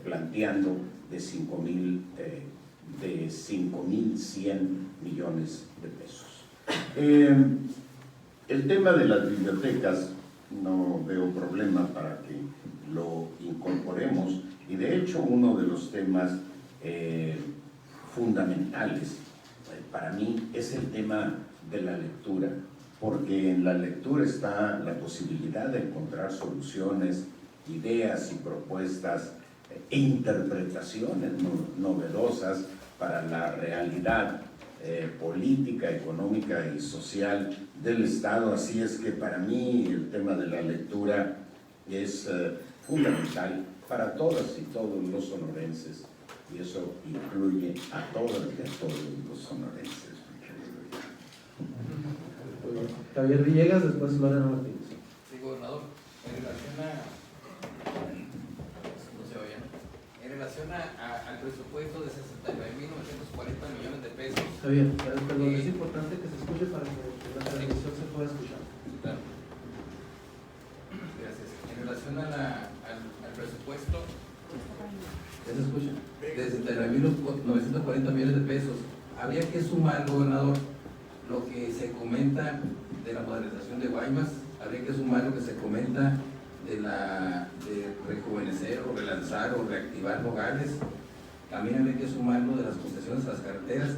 planteando de 5.100 millones de pesos. El tema de las bibliotecas no veo problema para que lo incorporemos, y de hecho uno de los temas fundamentales para mí es el tema de la lectura, porque en la lectura está la posibilidad de encontrar soluciones, ideas y propuestas e interpretaciones novedosas para la realidad política, económica y social del Estado. Así es que para mí el tema de la lectura es fundamental para todas y todos los sonorenses, y eso incluye a todas y a todos los sonorenses. Javier Villegas, después Lorena Martínez. Sí, gobernador, en relación al presupuesto de 69.940 millones de pesos. Javier, perdón, es importante que se escuche para que la transmisión se pueda escuchar. Claro. Gracias. En relación al presupuesto ¿Ya se escucha? de 69.940 millones de pesos, habría que sumar, gobernador, lo que se comenta de la modernización de Guaymas, habría que sumar lo que se comenta de rejuvenecer o relanzar o reactivar Nogales, también habría que sumarlo de las concesiones a las carreteras.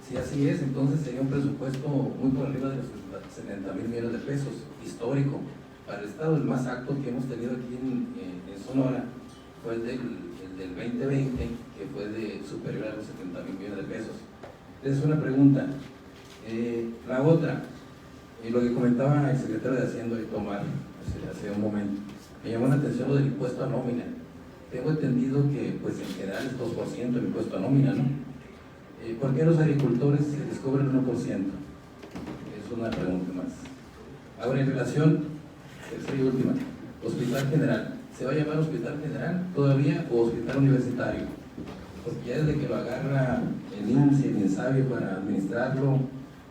Si así es, entonces sería un presupuesto muy por arriba de los 70.000 millones de pesos, histórico para el Estado. El más alto que hemos tenido aquí en Sonora fue el del 2020, que fue superior a los 70.000 millones de pesos. Esa es una pregunta. La otra, lo que comentaba el secretario de Hacienda y Tomar hace un momento, me llamó la atención lo del impuesto a nómina. Tengo entendido que pues en general es 2% el impuesto a nómina, ¿no? ¿Por qué a los agricultores se les cobra el 1%? Es una pregunta más. Ahora, en relación, tercera y última, Hospital General. ¿Se va a llamar Hospital General todavía o Hospital Universitario? Porque ya desde que lo agarra el INSS y el INSABI para administrarlo,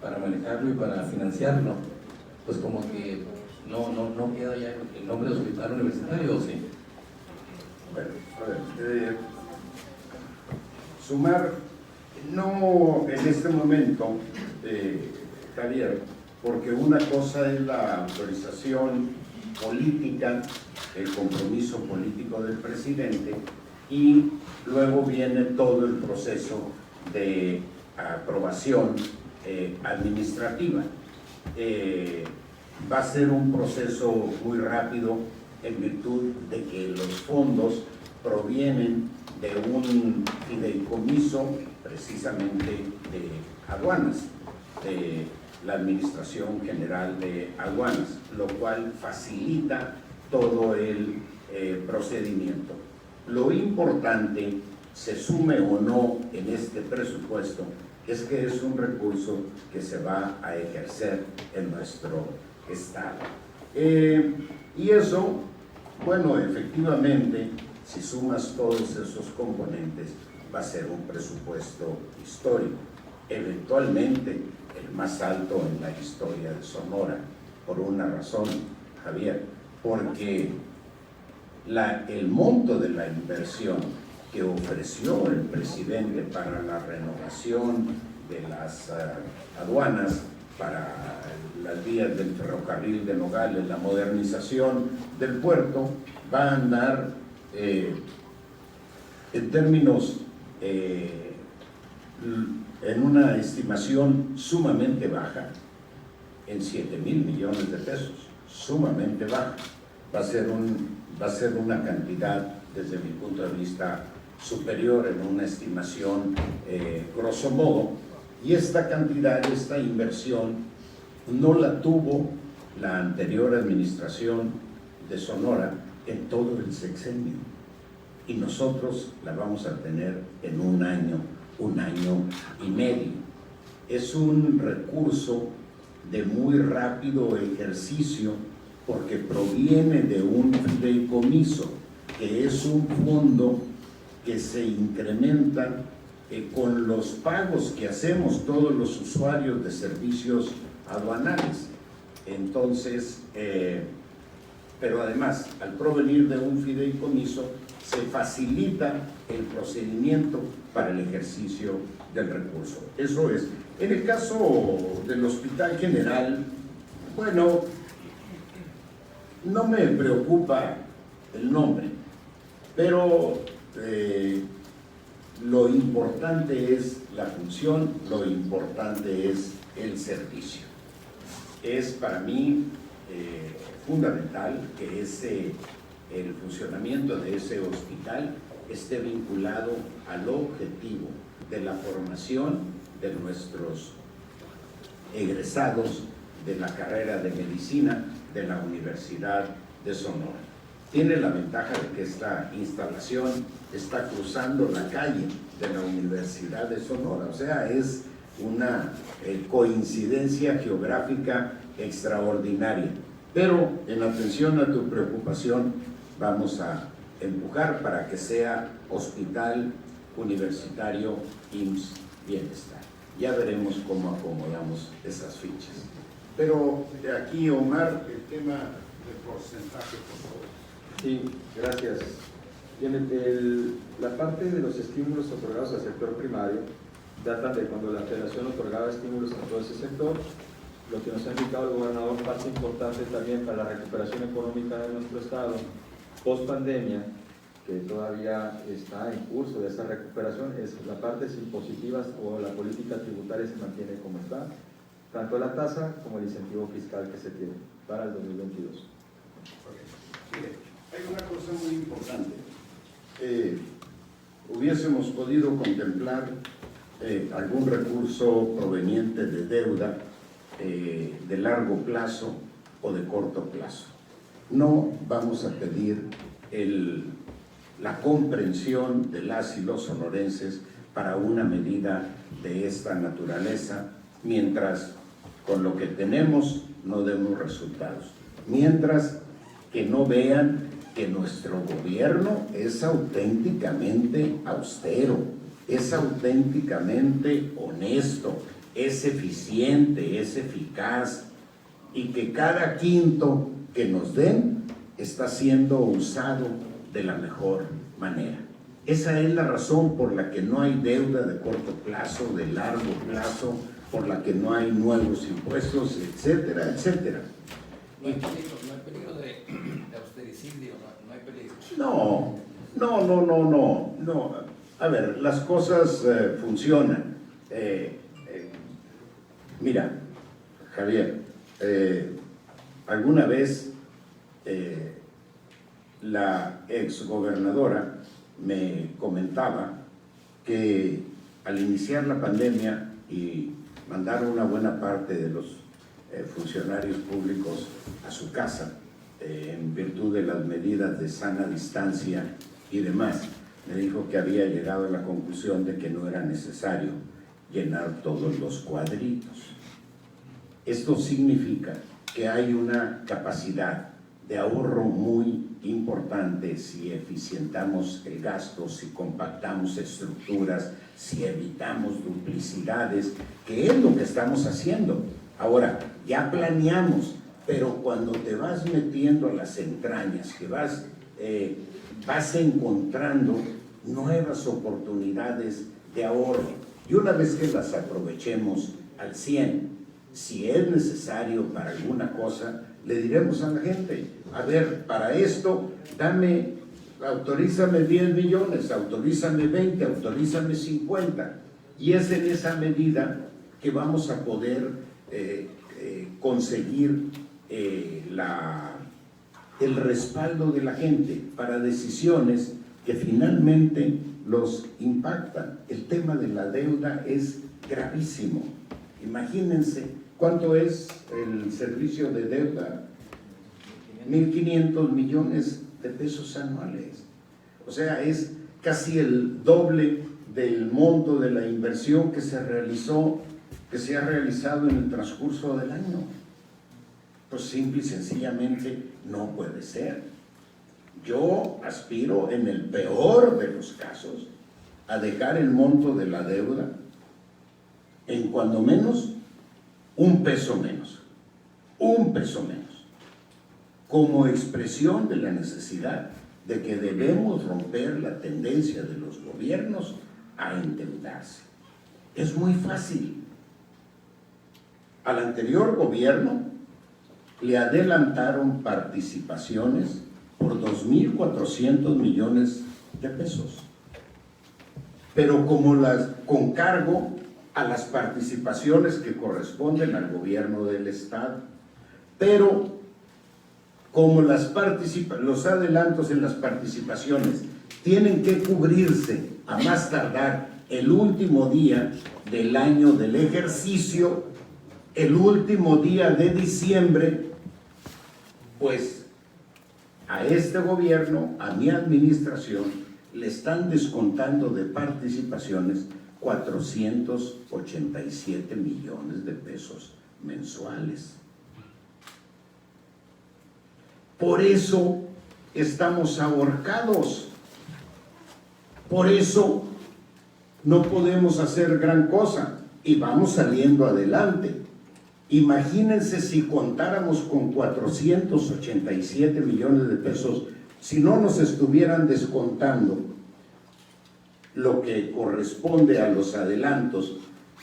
para manejarlo y para financiarlo, pues como que no queda ya el nombre de Hospital Universitario, ¿o sí? Bueno, a ver, sumar, no en este momento, Javier, porque una cosa es la autorización política, el compromiso político del presidente, y luego viene todo el proceso de aprobación administrativa. Va a ser un proceso muy rápido en virtud de que los fondos provienen de un fideicomiso precisamente de aduanas, de la Administración General de Aduanas, lo cual facilita todo el procedimiento. Lo importante, se sume o no en este presupuesto, es que es un recurso que se va a ejercer en nuestro Estado. Y eso, bueno, efectivamente, si sumas todos esos componentes, va a ser un presupuesto histórico, eventualmente el más alto en la historia de Sonora, por una razón, Javier, porque el monto de la inversión que ofreció el presidente para la renovación de las aduanas, para las vías del ferrocarril de Nogales, la modernización del puerto, va a andar en términos, en una estimación sumamente baja, en 7.000 millones de pesos, sumamente baja. Va a ser una cantidad, desde mi punto de vista, superior en una estimación grosso modo, y esta cantidad, esta inversión, no la tuvo la anterior administración de Sonora en todo el sexenio, y nosotros la vamos a tener en un año y medio. Es un recurso de muy rápido ejercicio porque proviene de un fideicomiso, que es un fondo que se incrementa con los pagos que hacemos todos los usuarios de servicios aduanales. Entonces, pero además, al provenir de un fideicomiso, se facilita el procedimiento para el ejercicio del recurso. Eso es. En el caso del Hospital General, bueno, no me preocupa el nombre, pero lo importante es la función, lo importante es el servicio. Es para mí fundamental que el funcionamiento de ese hospital esté vinculado al objetivo de la formación de nuestros egresados de la carrera de medicina de la Universidad de Sonora. Tiene la ventaja de que esta instalación está cruzando la calle de la Universidad de Sonora, o sea, es una coincidencia geográfica extraordinaria. Pero en atención a tu preocupación, vamos a empujar para que sea Hospital Universitario IMSS Bienestar. Ya veremos cómo acomodamos esas fichas. Pero de aquí, Omar, el tema del porcentaje, por favor. Sí, gracias. Bien, la parte de los estímulos otorgados al sector primario datan de cuando la Federación otorgaba estímulos a todo ese sector. Lo que nos ha indicado el gobernador, parte importante también para la recuperación económica de nuestro estado, post pandemia, que todavía está en curso de esa recuperación, es la parte impositiva o la política tributaria se mantiene como está, tanto la tasa como el incentivo fiscal que se tiene para el 2022. Mire, hay una cosa muy importante. Hubiésemos podido contemplar algún recurso proveniente de deuda de largo plazo o de corto plazo. No vamos a pedir la comprensión de las y los sonorenses para una medida de esta naturaleza, mientras con lo que tenemos no demos resultados, mientras que no vean que nuestro gobierno es auténticamente austero, es auténticamente honesto, es eficiente, es eficaz, y que cada quinto que nos den está siendo usado de la mejor manera. Esa es la razón por la que no hay deuda de corto plazo, de largo plazo, por la que no hay nuevos impuestos, etcétera, etcétera. No hay peligro de austericidio, no hay peligro. No. A ver, las cosas funcionan. Mira, Javier, alguna vez la exgobernadora me comentaba que al iniciar la pandemia y mandar una buena parte de los funcionarios públicos a su casa en virtud de las medidas de sana distancia y demás, me dijo que había llegado a la conclusión de que no era necesario llenar todos los cuadritos. Esto significa que hay una capacidad de ahorro muy importante si eficientamos el gasto, si compactamos estructuras, si evitamos duplicidades, que es lo que estamos haciendo. Ahora, ya planeamos, pero cuando te vas metiendo a las entrañas, que vas encontrando nuevas oportunidades de ahorro. Y una vez que las aprovechemos al 100, si es necesario para alguna cosa, le diremos a la gente, a ver, para esto, autorízame 10 millones, autorízame 20, autorízame 50. Y es en esa medida que vamos a poder conseguir el respaldo de la gente para decisiones que finalmente los impactan. El tema de la deuda es gravísimo. Imagínense cuánto es el servicio de deuda, 1.500 millones de pesos anuales. O sea, es casi el doble del monto de la inversión que se ha realizado en el transcurso del año. Pues simple y sencillamente no puede ser. Yo aspiro, en el peor de los casos, a dejar el monto de la deuda en cuando menos un peso menos, como expresión de la necesidad de que debemos romper la tendencia de los gobiernos a endeudarse. Es muy fácil. Al anterior gobierno le adelantaron participaciones por 2.400 millones de pesos, pero con cargo a las participaciones que corresponden al gobierno del Estado. Pero como los adelantos en las participaciones tienen que cubrirse a más tardar el último día del año del ejercicio, el último día de diciembre, pues a este gobierno, a mi administración, le están descontando de participaciones 487 millones de pesos mensuales. Por eso estamos ahorcados. Por eso no podemos hacer gran cosa y vamos saliendo adelante. Imagínense si contáramos con 487 millones de pesos, si no nos estuvieran descontando lo que corresponde a los adelantos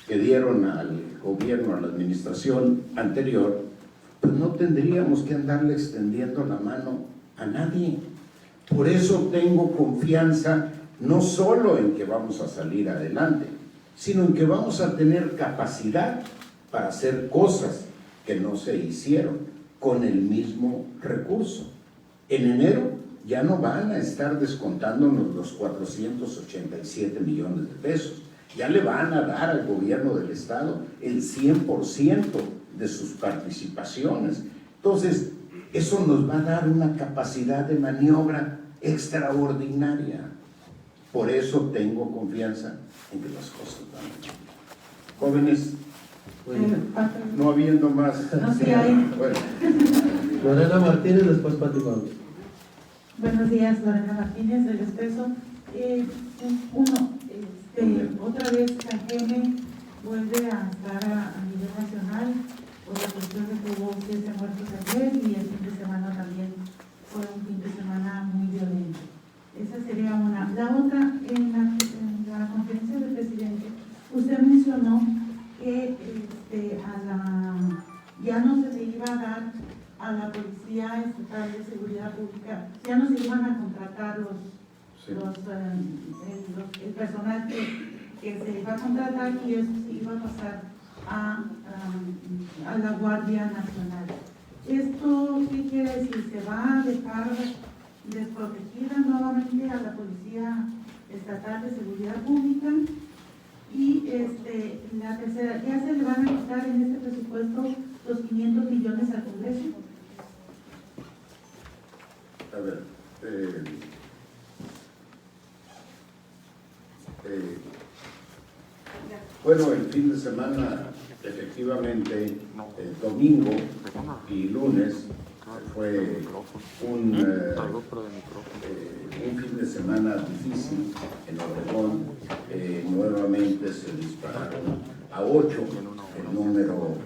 que dieron al gobierno, a la administración anterior, pues no tendríamos que andarle extendiendo la mano a nadie. Por eso tengo confianza no solo en que vamos a salir adelante, sino en que vamos a tener capacidad para hacer cosas que no se hicieron con el mismo recurso. En enero ya no van a estar descontándonos los 487 millones de pesos, ya le van a dar al gobierno del Estado el 100% de sus participaciones. Entonces, eso nos va a dar una capacidad de maniobra extraordinaria. Por eso tengo confianza en que las cosas van bien. Jóvenes, no habiendo más. No, sí hay. Bueno. Lorena Martínez, después Pati Pablo. Buenos días, Lorena Martínez del Expreso. Otra vez Cajeme vuelve a estar a nivel nacional por la cuestión de que hubo 7 muertos ayer y el fin de semana también fue un fin de semana muy violento. Esa sería una. La otra, en la conferencia del presidente, usted mencionó que ya no se le iba a dar a la Policía Estatal de Seguridad Pública, ya no se iban a contratar el personal que se iba a contratar, y eso se iba a pasar a la Guardia Nacional. ¿Esto qué quiere decir? ¿Se va a dejar desprotegida nuevamente a la Policía Estatal de Seguridad Pública? Y la tercera, ¿ya se le van a quitar en este presupuesto los 500 millones al Congreso? A ver, bueno, el fin de semana, efectivamente, el domingo y lunes fue un fin de semana difícil en Obregón. Nuevamente se dispararon a 8 el número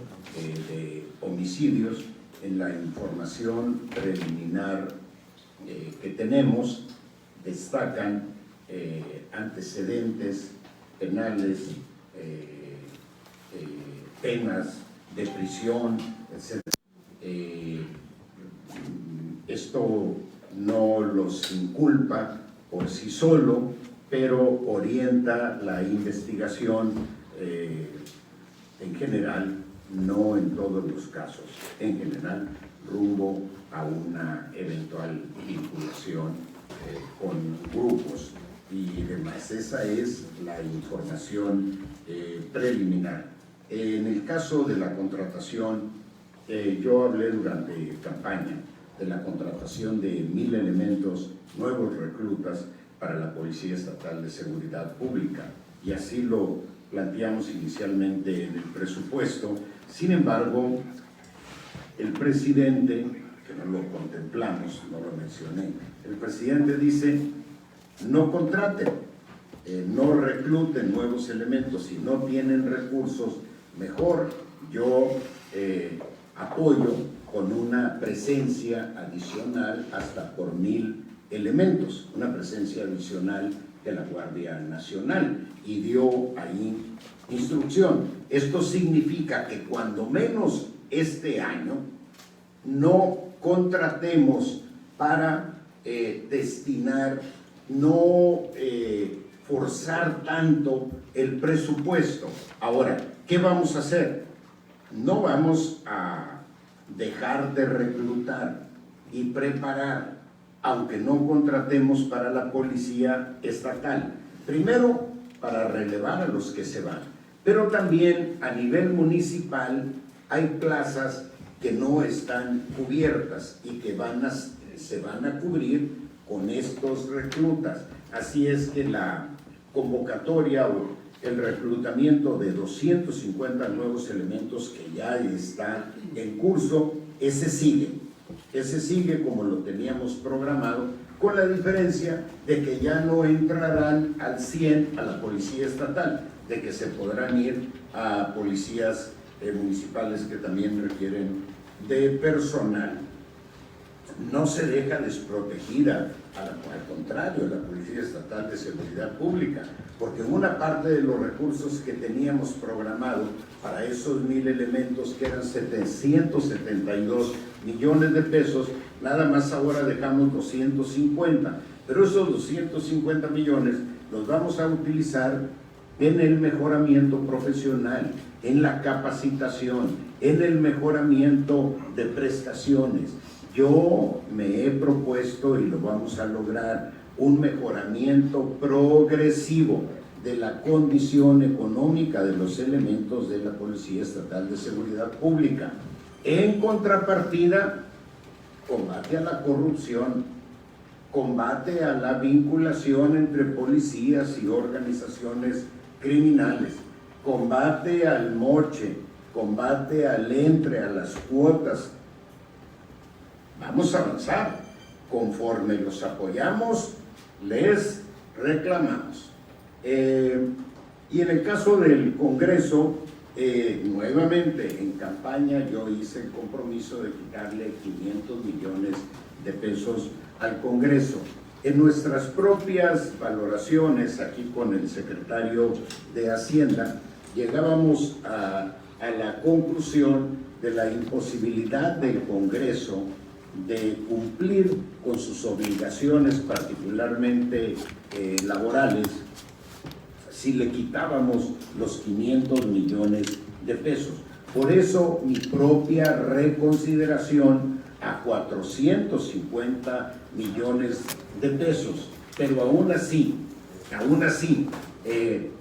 de homicidios. En la información preliminar que tenemos, destacan antecedentes penales, penas de prisión, etc. Esto no los inculpa por sí solo, pero orienta la investigación en general, no en todos los casos, en general, rumbo a una eventual vinculación con grupos y demás. Esa es la información preliminar. En el caso de la contratación, yo hablé durante campaña de la contratación de 1,000 elementos, nuevos reclutas para la Policía Estatal de Seguridad Pública, y así lo planteamos inicialmente en el presupuesto. Sin embargo, el presidente, que no lo contemplamos, no lo mencioné, el presidente dice: no contraten, no recluten nuevos elementos y no tienen recursos, mejor yo apoyo con una presencia adicional hasta por 1000 elementos, una presencia adicional de la Guardia Nacional, y dio ahí instrucción. Esto significa que cuando menos este año no contratemos para destinar, no forzar tanto el presupuesto. Ahora, ¿qué vamos a hacer? No vamos a dejar de reclutar y preparar, aunque no contratemos para la policía estatal. Primero, para relevar a los que se van, pero también a nivel municipal hay plazas que no están cubiertas y que se van a cubrir con estos reclutas. Así es que la convocatoria o el reclutamiento de 250 nuevos elementos que ya está en curso, ese sigue como lo teníamos programado, con la diferencia de que ya no entrarán al 100 a la policía estatal, de que se podrán ir a policías municipales que también requieren de personal. No se deja desprotegida, al contrario, la Policía Estatal de Seguridad Pública, porque una parte de los recursos que teníamos programado para esos 1000 elementos, que eran 772 millones de pesos, nada más ahora dejamos 250, pero esos 250 millones los vamos a utilizar en el mejoramiento profesional, en la capacitación, en el mejoramiento de prestaciones. Yo me he propuesto, y lo vamos a lograr, un mejoramiento progresivo de la condición económica de los elementos de la Policía Estatal de Seguridad Pública. En contrapartida, combate a la corrupción, combate a la vinculación entre policías y organizaciones criminales, combate al moche, combate al entre, a las cuotas. Vamos a avanzar. Conforme los apoyamos, les reclamamos. Y en el caso del Congreso, nuevamente en campaña yo hice el compromiso de quitarle 500 millones de pesos al Congreso. En nuestras propias valoraciones, aquí con el secretario de Hacienda, llegábamos a la conclusión de la imposibilidad del Congreso de cumplir con sus obligaciones, particularmente laborales, si le quitábamos los 500 millones de pesos. Por eso mi propia reconsideración a 450 millones de pesos. Pero aún así,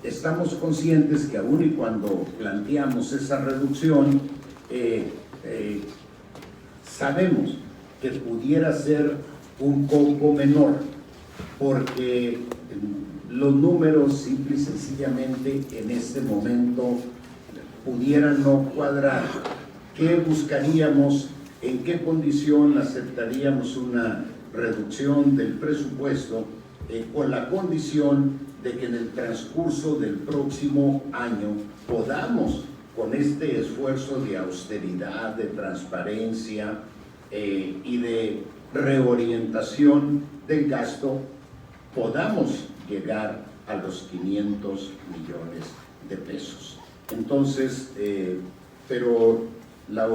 estamos conscientes que aún y cuando planteamos esa reducción, sabemos que pudiera ser un poco menor, porque los números simple y sencillamente en este momento pudieran no cuadrar. ¿Qué buscaríamos? ¿En qué condición aceptaríamos una reducción del presupuesto? Con la condición de que en el transcurso del próximo año podamos, con este esfuerzo de austeridad, de transparencia y de reorientación del gasto, podamos llegar a los 500 millones de pesos. Entonces, pero la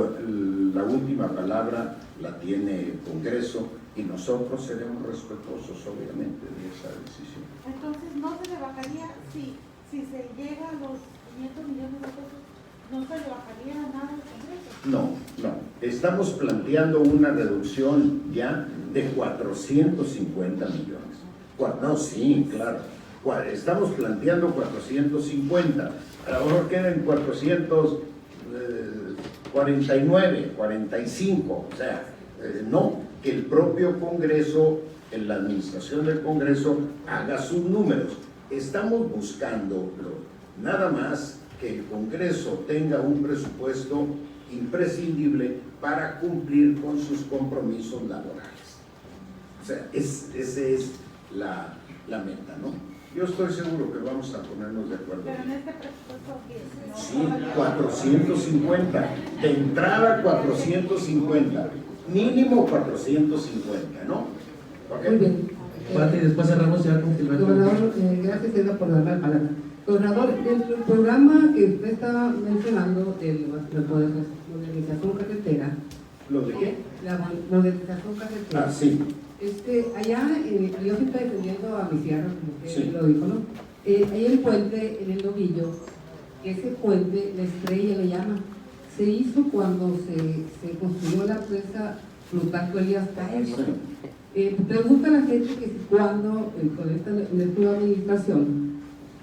última palabra la tiene el Congreso y nosotros seremos respetuosos, obviamente, de esa decisión. Entonces, ¿no se le bajaría si se llega a los 500 millones de pesos? ¿No se le bajaría nada al Congreso? No. Estamos planteando una reducción ya de 450 millones. No, sí, claro. Estamos planteando 450. A lo mejor quedan 449, 45. O sea, no, que el propio Congreso, en la administración del Congreso, haga sus números. Estamos buscando nada más que el Congreso tenga un presupuesto imprescindible para cumplir con sus compromisos laborales. O sea, esa es la meta, ¿no? Yo estoy seguro que vamos a ponernos de acuerdo. Pero en este presupuesto que no. Sí, 450. De entrada 450. Mínimo 450, ¿no? ¿Ok? Muy bien. Y después cerramos ya con el Gobernador, gracias Eda, por darme la palabra. Gobernador, el programa que usted estaba mencionando de la modernización carretera. ¿Lo de qué? La modernización carretera. Ah, sí. Allá, yo siempre defendiendo a mi sierra, como usted Sí. lo dijo, ¿no? Hay el puente en el Novillo, que ese puente, la Estrella le llama, se hizo cuando se construyó la presa Plutarco Elías Caes. Pregunta a la gente que si cuando, con esta nueva administración,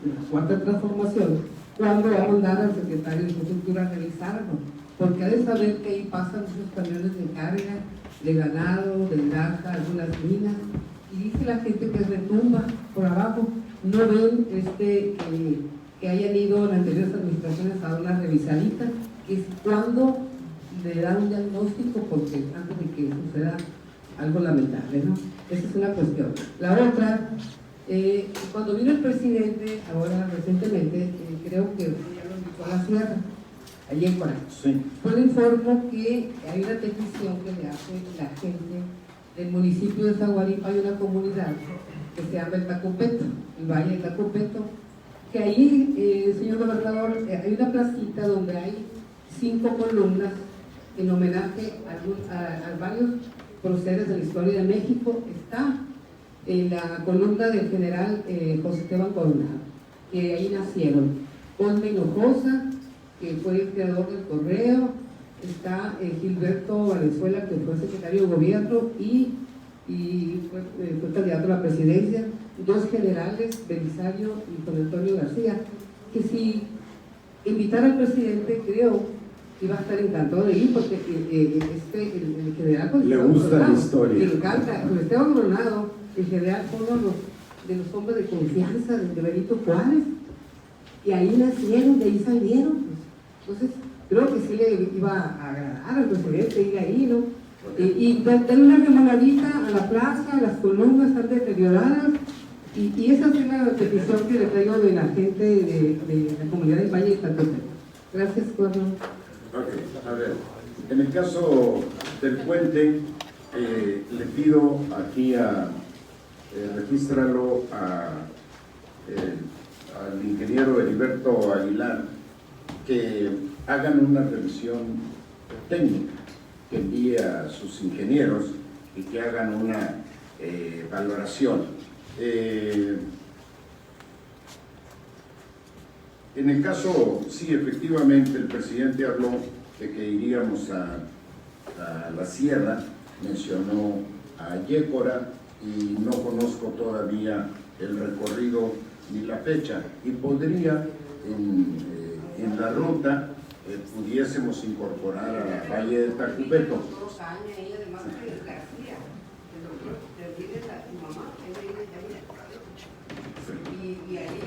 la cuarta transformación, cuándo va a mandar al secretario de Infraestructura a revisarlo, porque ha de saber que ahí pasan muchos camiones de carga, de ganado, de granja, algunas minas, y dice la gente que retumba por abajo. No ven que hayan ido en anteriores administraciones a dar una revisadita, que es cuando le dan un diagnóstico, porque antes de que suceda algo lamentable, ¿no? Esa es una cuestión. La otra, cuando vino el presidente, ahora recientemente, creo que ya lo invitó a la sierra, allí en Coral. Sí. Pues le informo que hay una petición que le hace la gente del municipio de Zaguaripa. Hay una comunidad que se llama el Tacopeto, el Valle del Tacopeto, que ahí, señor gobernador, hay una placita donde hay 5 columnas en homenaje a varios próceres de la historia de México. Está la columna del general José Esteban Coronado, que ahí nacieron. Cosme Hinojosa, que fue el creador del correo. Está Gilberto Valenzuela, que fue secretario de gobierno y fue candidato a la presidencia. 2 generales, Belisario y Don Antonio García, que si invitara al presidente, creo que iba a estar encantado de ir, porque el general le gusta la historia. Le encanta. Con Esteban Coronado, el general fue uno de los hombres de confianza de Benito Juárez, y ahí nacieron, de ahí salieron. Entonces, creo que sí le iba a agradar al presidente ir ahí, ¿no? Y darle una remoladita a la plaza, las columnas están deterioradas, y esa es una petición que le traigo de la gente de la comunidad del Valle de Tacopeto. Gracias, gobernador. Ok, a ver, en el caso del puente, le pido aquí regístralo al ingeniero Heriberto Aguilar, que hagan una revisión técnica, que envíe a sus ingenieros y que hagan una valoración. En el caso, sí, efectivamente, el presidente habló de que iríamos a la sierra, mencionó a Yécora, y no conozco todavía el recorrido ni la fecha, y podría en la ruta pudiésemos incorporar a la Valle de Tacupeto. Y ahí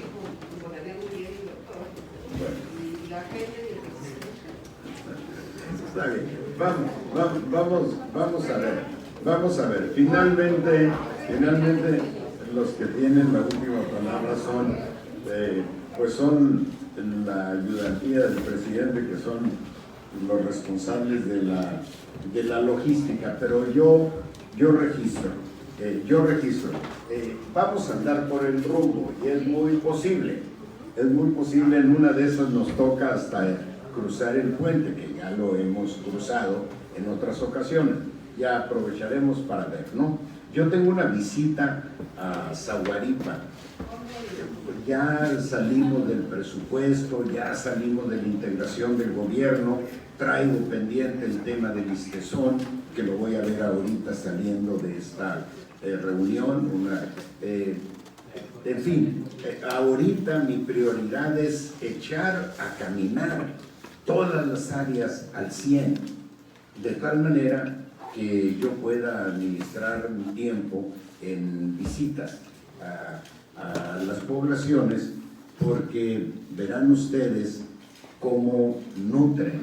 concordaría muy bien el doctor. Y la gente Está bien. Vamos a ver. Finalmente los que tienen la última palabra son la ayudantía del presidente, que son los responsables de la logística, pero yo registro. Vamos a andar por el rumbo, y es muy posible, en una de esas nos toca hasta cruzar el puente, que ya lo hemos cruzado en otras ocasiones. Ya aprovecharemos para ver, ¿no? Yo tengo una visita a Zaguaripa. Ya salimos del presupuesto, ya salimos de la integración del gobierno. Traigo pendiente el tema del ISTESON, que lo voy a ver ahorita saliendo de esta reunión. En fin, ahorita mi prioridad es echar a caminar todas las áreas al 100, de tal manera que yo pueda administrar mi tiempo en visitas a las poblaciones, porque verán ustedes cómo nutren,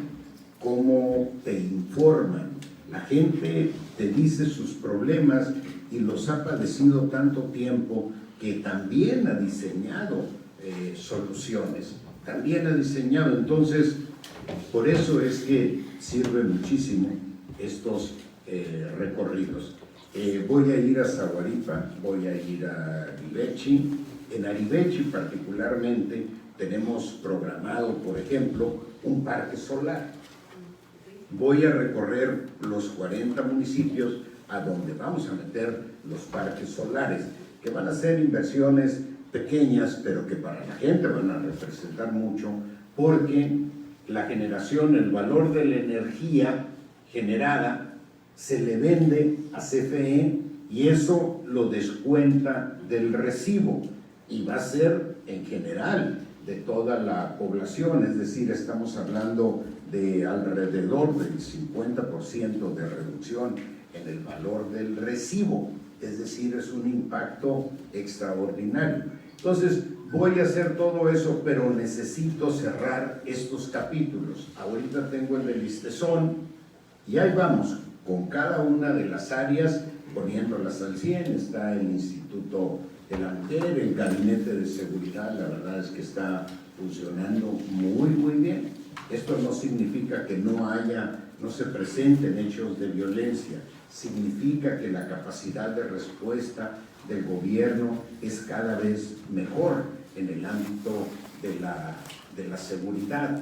cómo te informan. La gente te dice sus problemas y los ha padecido tanto tiempo que también ha diseñado soluciones, también ha diseñado. Entonces, por eso es que sirve muchísimo estos recorridos. Voy a ir a Zaguaripa, voy a ir a Arivechi. En Arivechi particularmente tenemos programado, por ejemplo, un parque solar. Voy a recorrer los 40 municipios a donde vamos a meter los parques solares, que van a ser inversiones pequeñas, pero que para la gente van a representar mucho, porque la generación, el valor de la energía generada se le vende a CFE y eso lo descuenta del recibo y va a ser en general de toda la población, es decir, estamos hablando de alrededor del 50% de reducción en el valor del recibo, es decir, es un impacto extraordinario. Entonces, voy a hacer todo eso, pero necesito cerrar estos capítulos. Ahorita tengo el del Listezón y ahí vamos, con cada una de las áreas, poniéndolas al 100, está el Instituto de la Mujer, el Gabinete de Seguridad, la verdad es que está funcionando muy, muy bien. Esto no significa que no se presenten hechos de violencia, significa que la capacidad de respuesta del gobierno es cada vez mejor en el ámbito de la seguridad,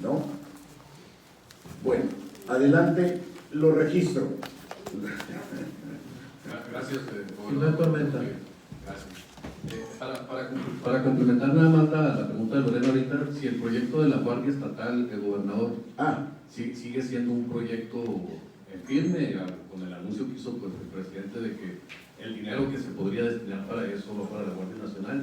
¿no? Bueno, adelante, lo registro. Gracias, Ciudad Tormenta. Gracias. Para complementar nada más la pregunta de Lorena ahorita, si el proyecto de la Guardia Estatal, el gobernador, sigue siendo un proyecto firme, con el anuncio que hizo pues, el presidente de que el dinero que se podría destinar para eso va para la Guardia Nacional.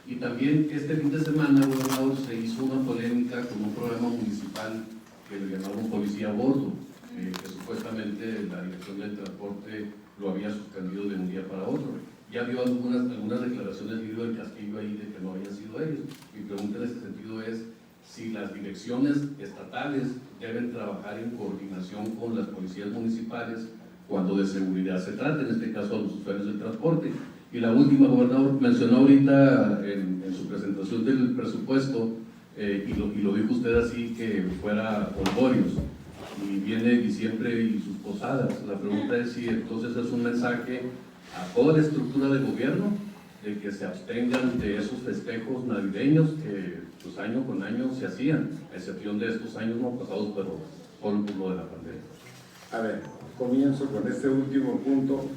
Y también este fin de semana, gobernador, se hizo una polémica con un programa municipal que le llamaron Policía a Bordo, que supuestamente la Dirección del Transporte lo había suspendido de un día para otro. Ya dio algunas declaraciones de Guido del Castillo ahí de que no habían sido ellos. Mi pregunta en ese sentido es si las direcciones estatales deben trabajar en coordinación con las policías municipales cuando de seguridad se trata, en este caso a los usuarios del transporte. Y la última, gobernador, mencionó ahorita en su presentación del presupuesto, y lo dijo usted así, que fuera Holgorios, y viene diciembre y sus posadas. La pregunta es si entonces es un mensaje a toda la estructura del gobierno de que se abstengan de esos festejos navideños que pues año con año se hacían, a excepción de estos años no pasados, pero solo por lo de la pandemia. A ver, comienzo con este último punto.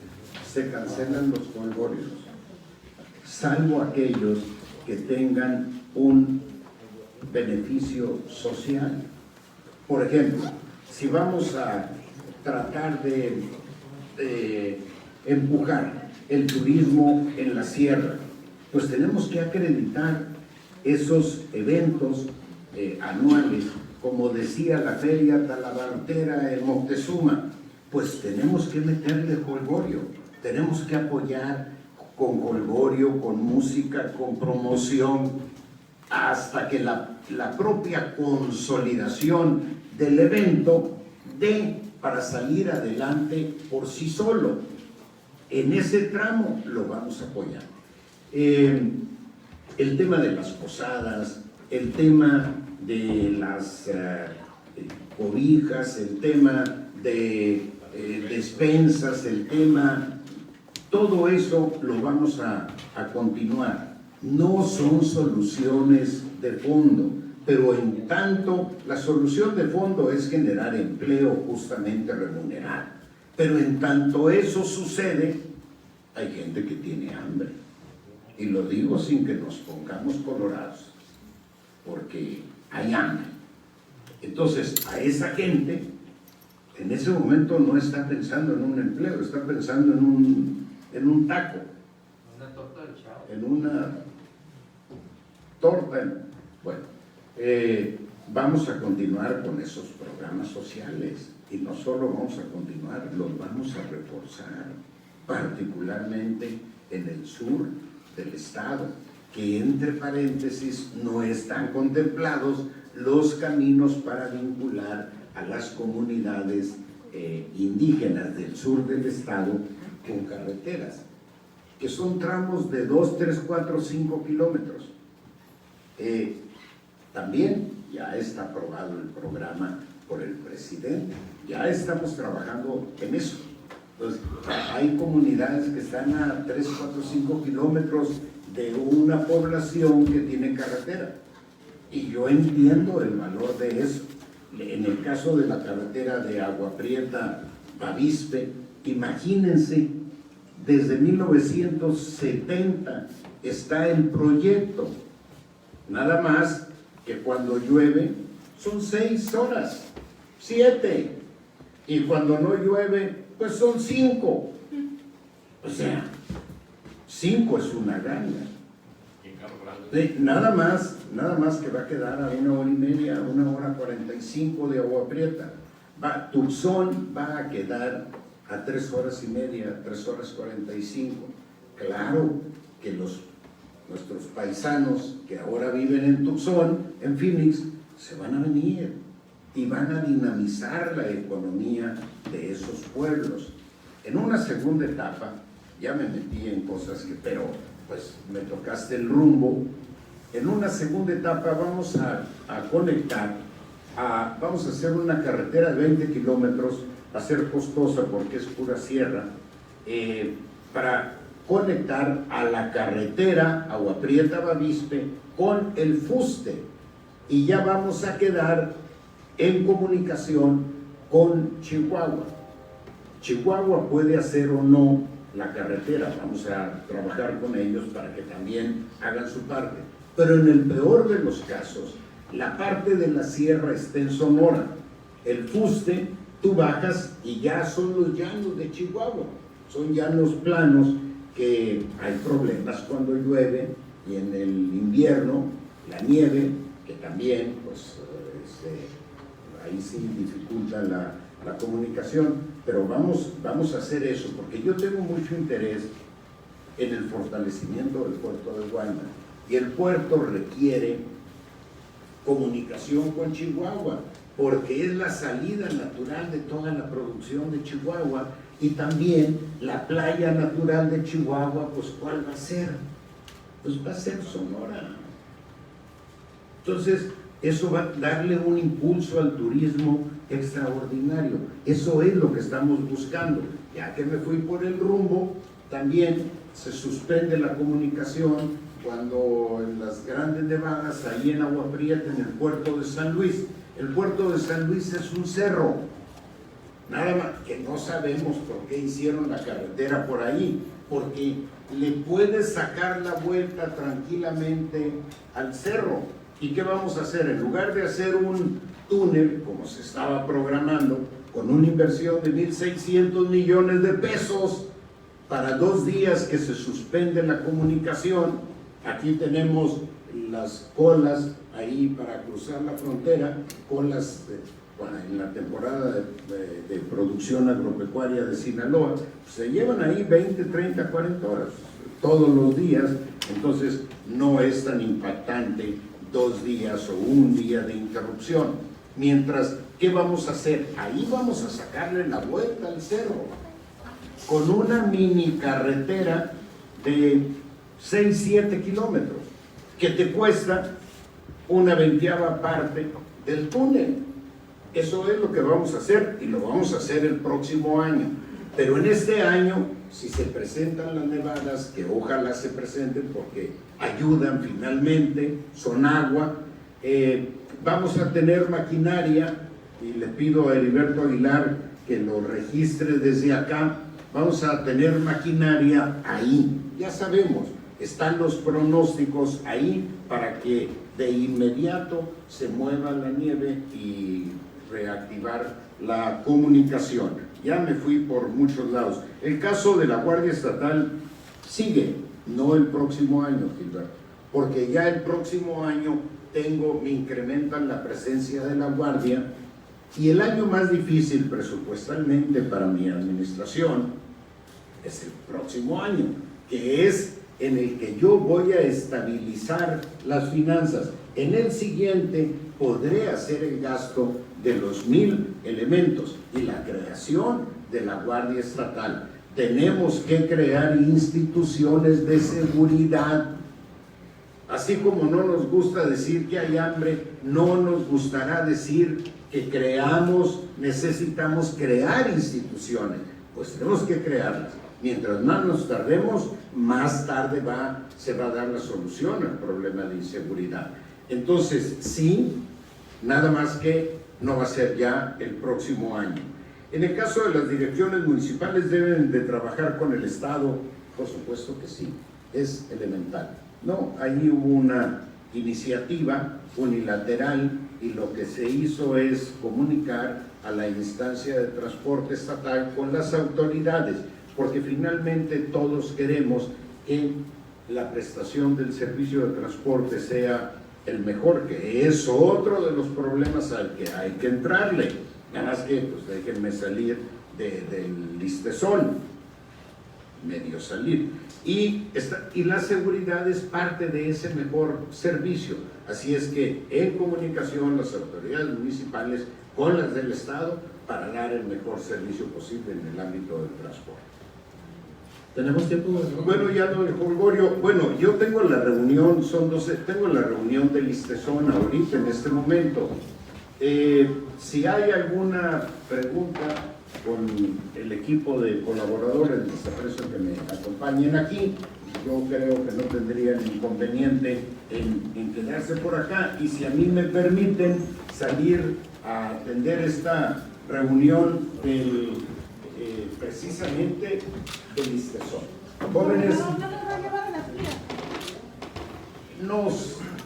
Se cancelan los holgorios, salvo aquellos que tengan un beneficio social. Por ejemplo, si vamos a tratar de empujar el turismo en la sierra, pues tenemos que acreditar esos eventos anuales, como decía la Feria Talabartera en Moctezuma, pues tenemos que meterle jolgorio, tenemos que apoyar con jolgorio, con música, con promoción, hasta que la propia consolidación del evento dé para salir adelante por sí solo. En ese tramo lo vamos a apoyar. El tema de las posadas, el tema de las cobijas, el tema de despensas, el tema, todo eso lo vamos a continuar. No son soluciones de fondo, pero en tanto la solución de fondo es generar empleo justamente remunerado. Pero en tanto eso sucede, hay gente que tiene hambre. Y lo digo sin que nos pongamos colorados, porque hay hambre. Entonces, a esa gente, en ese momento no está pensando en un empleo, está pensando en un taco. Una torta del Chavo. En una torta. Bueno, vamos a continuar con esos programas sociales. Y no solo vamos a continuar, los vamos a reforzar, particularmente en el sur del estado, que entre paréntesis no están contemplados los caminos para vincular a las comunidades indígenas del sur del estado con carreteras. que son tramos de 2, 3, 4, 5 kilómetros. También ya está aprobado el programa por el presidente, ya estamos trabajando en eso. Entonces, hay comunidades que están a 3, 4, 5 kilómetros de una población que tiene carretera. Y yo entiendo el valor de eso. En el caso de la carretera de Agua Prieta, Bavispe, imagínense, desde 1970 está el proyecto. Nada más que cuando llueve son 6 horas, 7. Y cuando no llueve, pues son 5. O sea, 5 es una ganga. Nada más que va a quedar a 1 hora y media, 1 hora 45 de Agua Prieta. Tucson va a quedar a 3 horas y media, 3 horas 45. Claro que nuestros paisanos que ahora viven en Tucson, en Phoenix, se van a venir y van a dinamizar la economía de esos pueblos. En una segunda etapa, ya me metí en cosas que, pero pues me tocaste el rumbo. En una segunda etapa vamos a conectar, vamos a hacer una carretera de 20 kilómetros, va a ser costosa porque es pura sierra, para conectar a la carretera Agua Prieta Bavispe con el fuste, y ya vamos a quedar en comunicación con Chihuahua. Chihuahua puede hacer o no la carretera, vamos a trabajar con ellos para que también hagan su parte, pero en el peor de los casos, la parte de la sierra está en Sonora, el fuste, tú bajas y ya son los llanos de Chihuahua, son llanos planos que hay problemas cuando llueve, y en el invierno la nieve, que también pues ahí sí dificulta la comunicación, pero vamos a hacer eso, porque yo tengo mucho interés en el fortalecimiento del puerto de Guaymas, y el puerto requiere comunicación con Chihuahua, porque es la salida natural de toda la producción de Chihuahua, y también la playa natural de Chihuahua, pues ¿cuál va a ser? Pues va a ser Sonora. Entonces, eso va a darle un impulso al turismo extraordinario. Eso es lo que estamos buscando. Ya que me fui por el rumbo, también se suspende la comunicación cuando en las grandes nevadas, ahí en Agua Prieta, en el puerto de San Luis. El puerto de San Luis es un cerro, nada más que no sabemos por qué hicieron la carretera por ahí, porque le puedes sacar la vuelta tranquilamente al cerro. ¿Y qué vamos a hacer? En lugar de hacer un túnel, como se estaba programando, con una inversión de 1.600 millones de pesos, para 2 días que se suspende la comunicación, aquí tenemos las colas ahí para cruzar la frontera, colas en la temporada de producción agropecuaria de Sinaloa, se llevan ahí 20, 30, 40 horas todos los días. Entonces no es tan impactante 2 días o 1 día de interrupción. Mientras, ¿qué vamos a hacer? Ahí vamos a sacarle la vuelta al cerro con una mini carretera de 6, 7 kilómetros que te cuesta una 20ª parte del túnel. Eso es lo que vamos a hacer, y lo vamos a hacer el próximo año. Pero en este año, si se presentan las nevadas, que ojalá se presenten porque ayudan finalmente, son agua, vamos a tener maquinaria, y le pido a Heriberto Aguilar que lo registre desde acá. Vamos a tener maquinaria ahí, ya sabemos, están los pronósticos ahí para que de inmediato se mueva la nieve y reactivar la comunicación. Ya me fui por muchos lados. El caso de la Guardia Estatal sigue, no el próximo año, Gilberto, porque ya el próximo año me incrementan la presencia de la Guardia, y el año más difícil presupuestalmente para mi administración es el próximo año, que es en el que yo voy a estabilizar las finanzas. En el siguiente podré hacer el gasto de los 1,000 elementos y la creación de la Guardia Estatal. Tenemos que crear instituciones de seguridad. Así como no nos gusta decir que hay hambre, no nos gustará decir que necesitamos crear instituciones. Pues tenemos que crearlas. Mientras más nos tardemos, más tarde se va a dar la solución al problema de inseguridad. Entonces, sí, nada más que no va a ser ya el próximo año. En el caso de las direcciones municipales, ¿deben de trabajar con el Estado? Por supuesto que sí, es elemental. No, ahí hubo una iniciativa unilateral y lo que se hizo es comunicar a la instancia de transporte estatal con las autoridades, porque finalmente todos queremos que la prestación del servicio de transporte sea el mejor, que es otro de los problemas al que hay que entrarle. Nada más que, pues déjenme salir del listezón, medio salir. Y la seguridad es parte de ese mejor servicio. Así es que en comunicación las autoridades municipales con las del Estado para dar el mejor servicio posible en el ámbito del transporte. ¿Tenemos tiempo? Bueno, ya don Holgorio, bueno, yo tengo la reunión, tengo la reunión del listezón ahorita en este momento. Si hay alguna pregunta con el equipo de colaboradores, les aprecio que me acompañen aquí. Yo creo que no tendrían inconveniente en quedarse por acá, y si a mí me permiten salir a atender esta reunión precisamente del listezón. Jóvenes,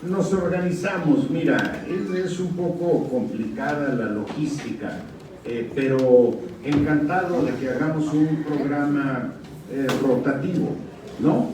nos organizamos. Mira, es un poco complicada la logística, pero encantado de que hagamos un programa rotativo, ¿no?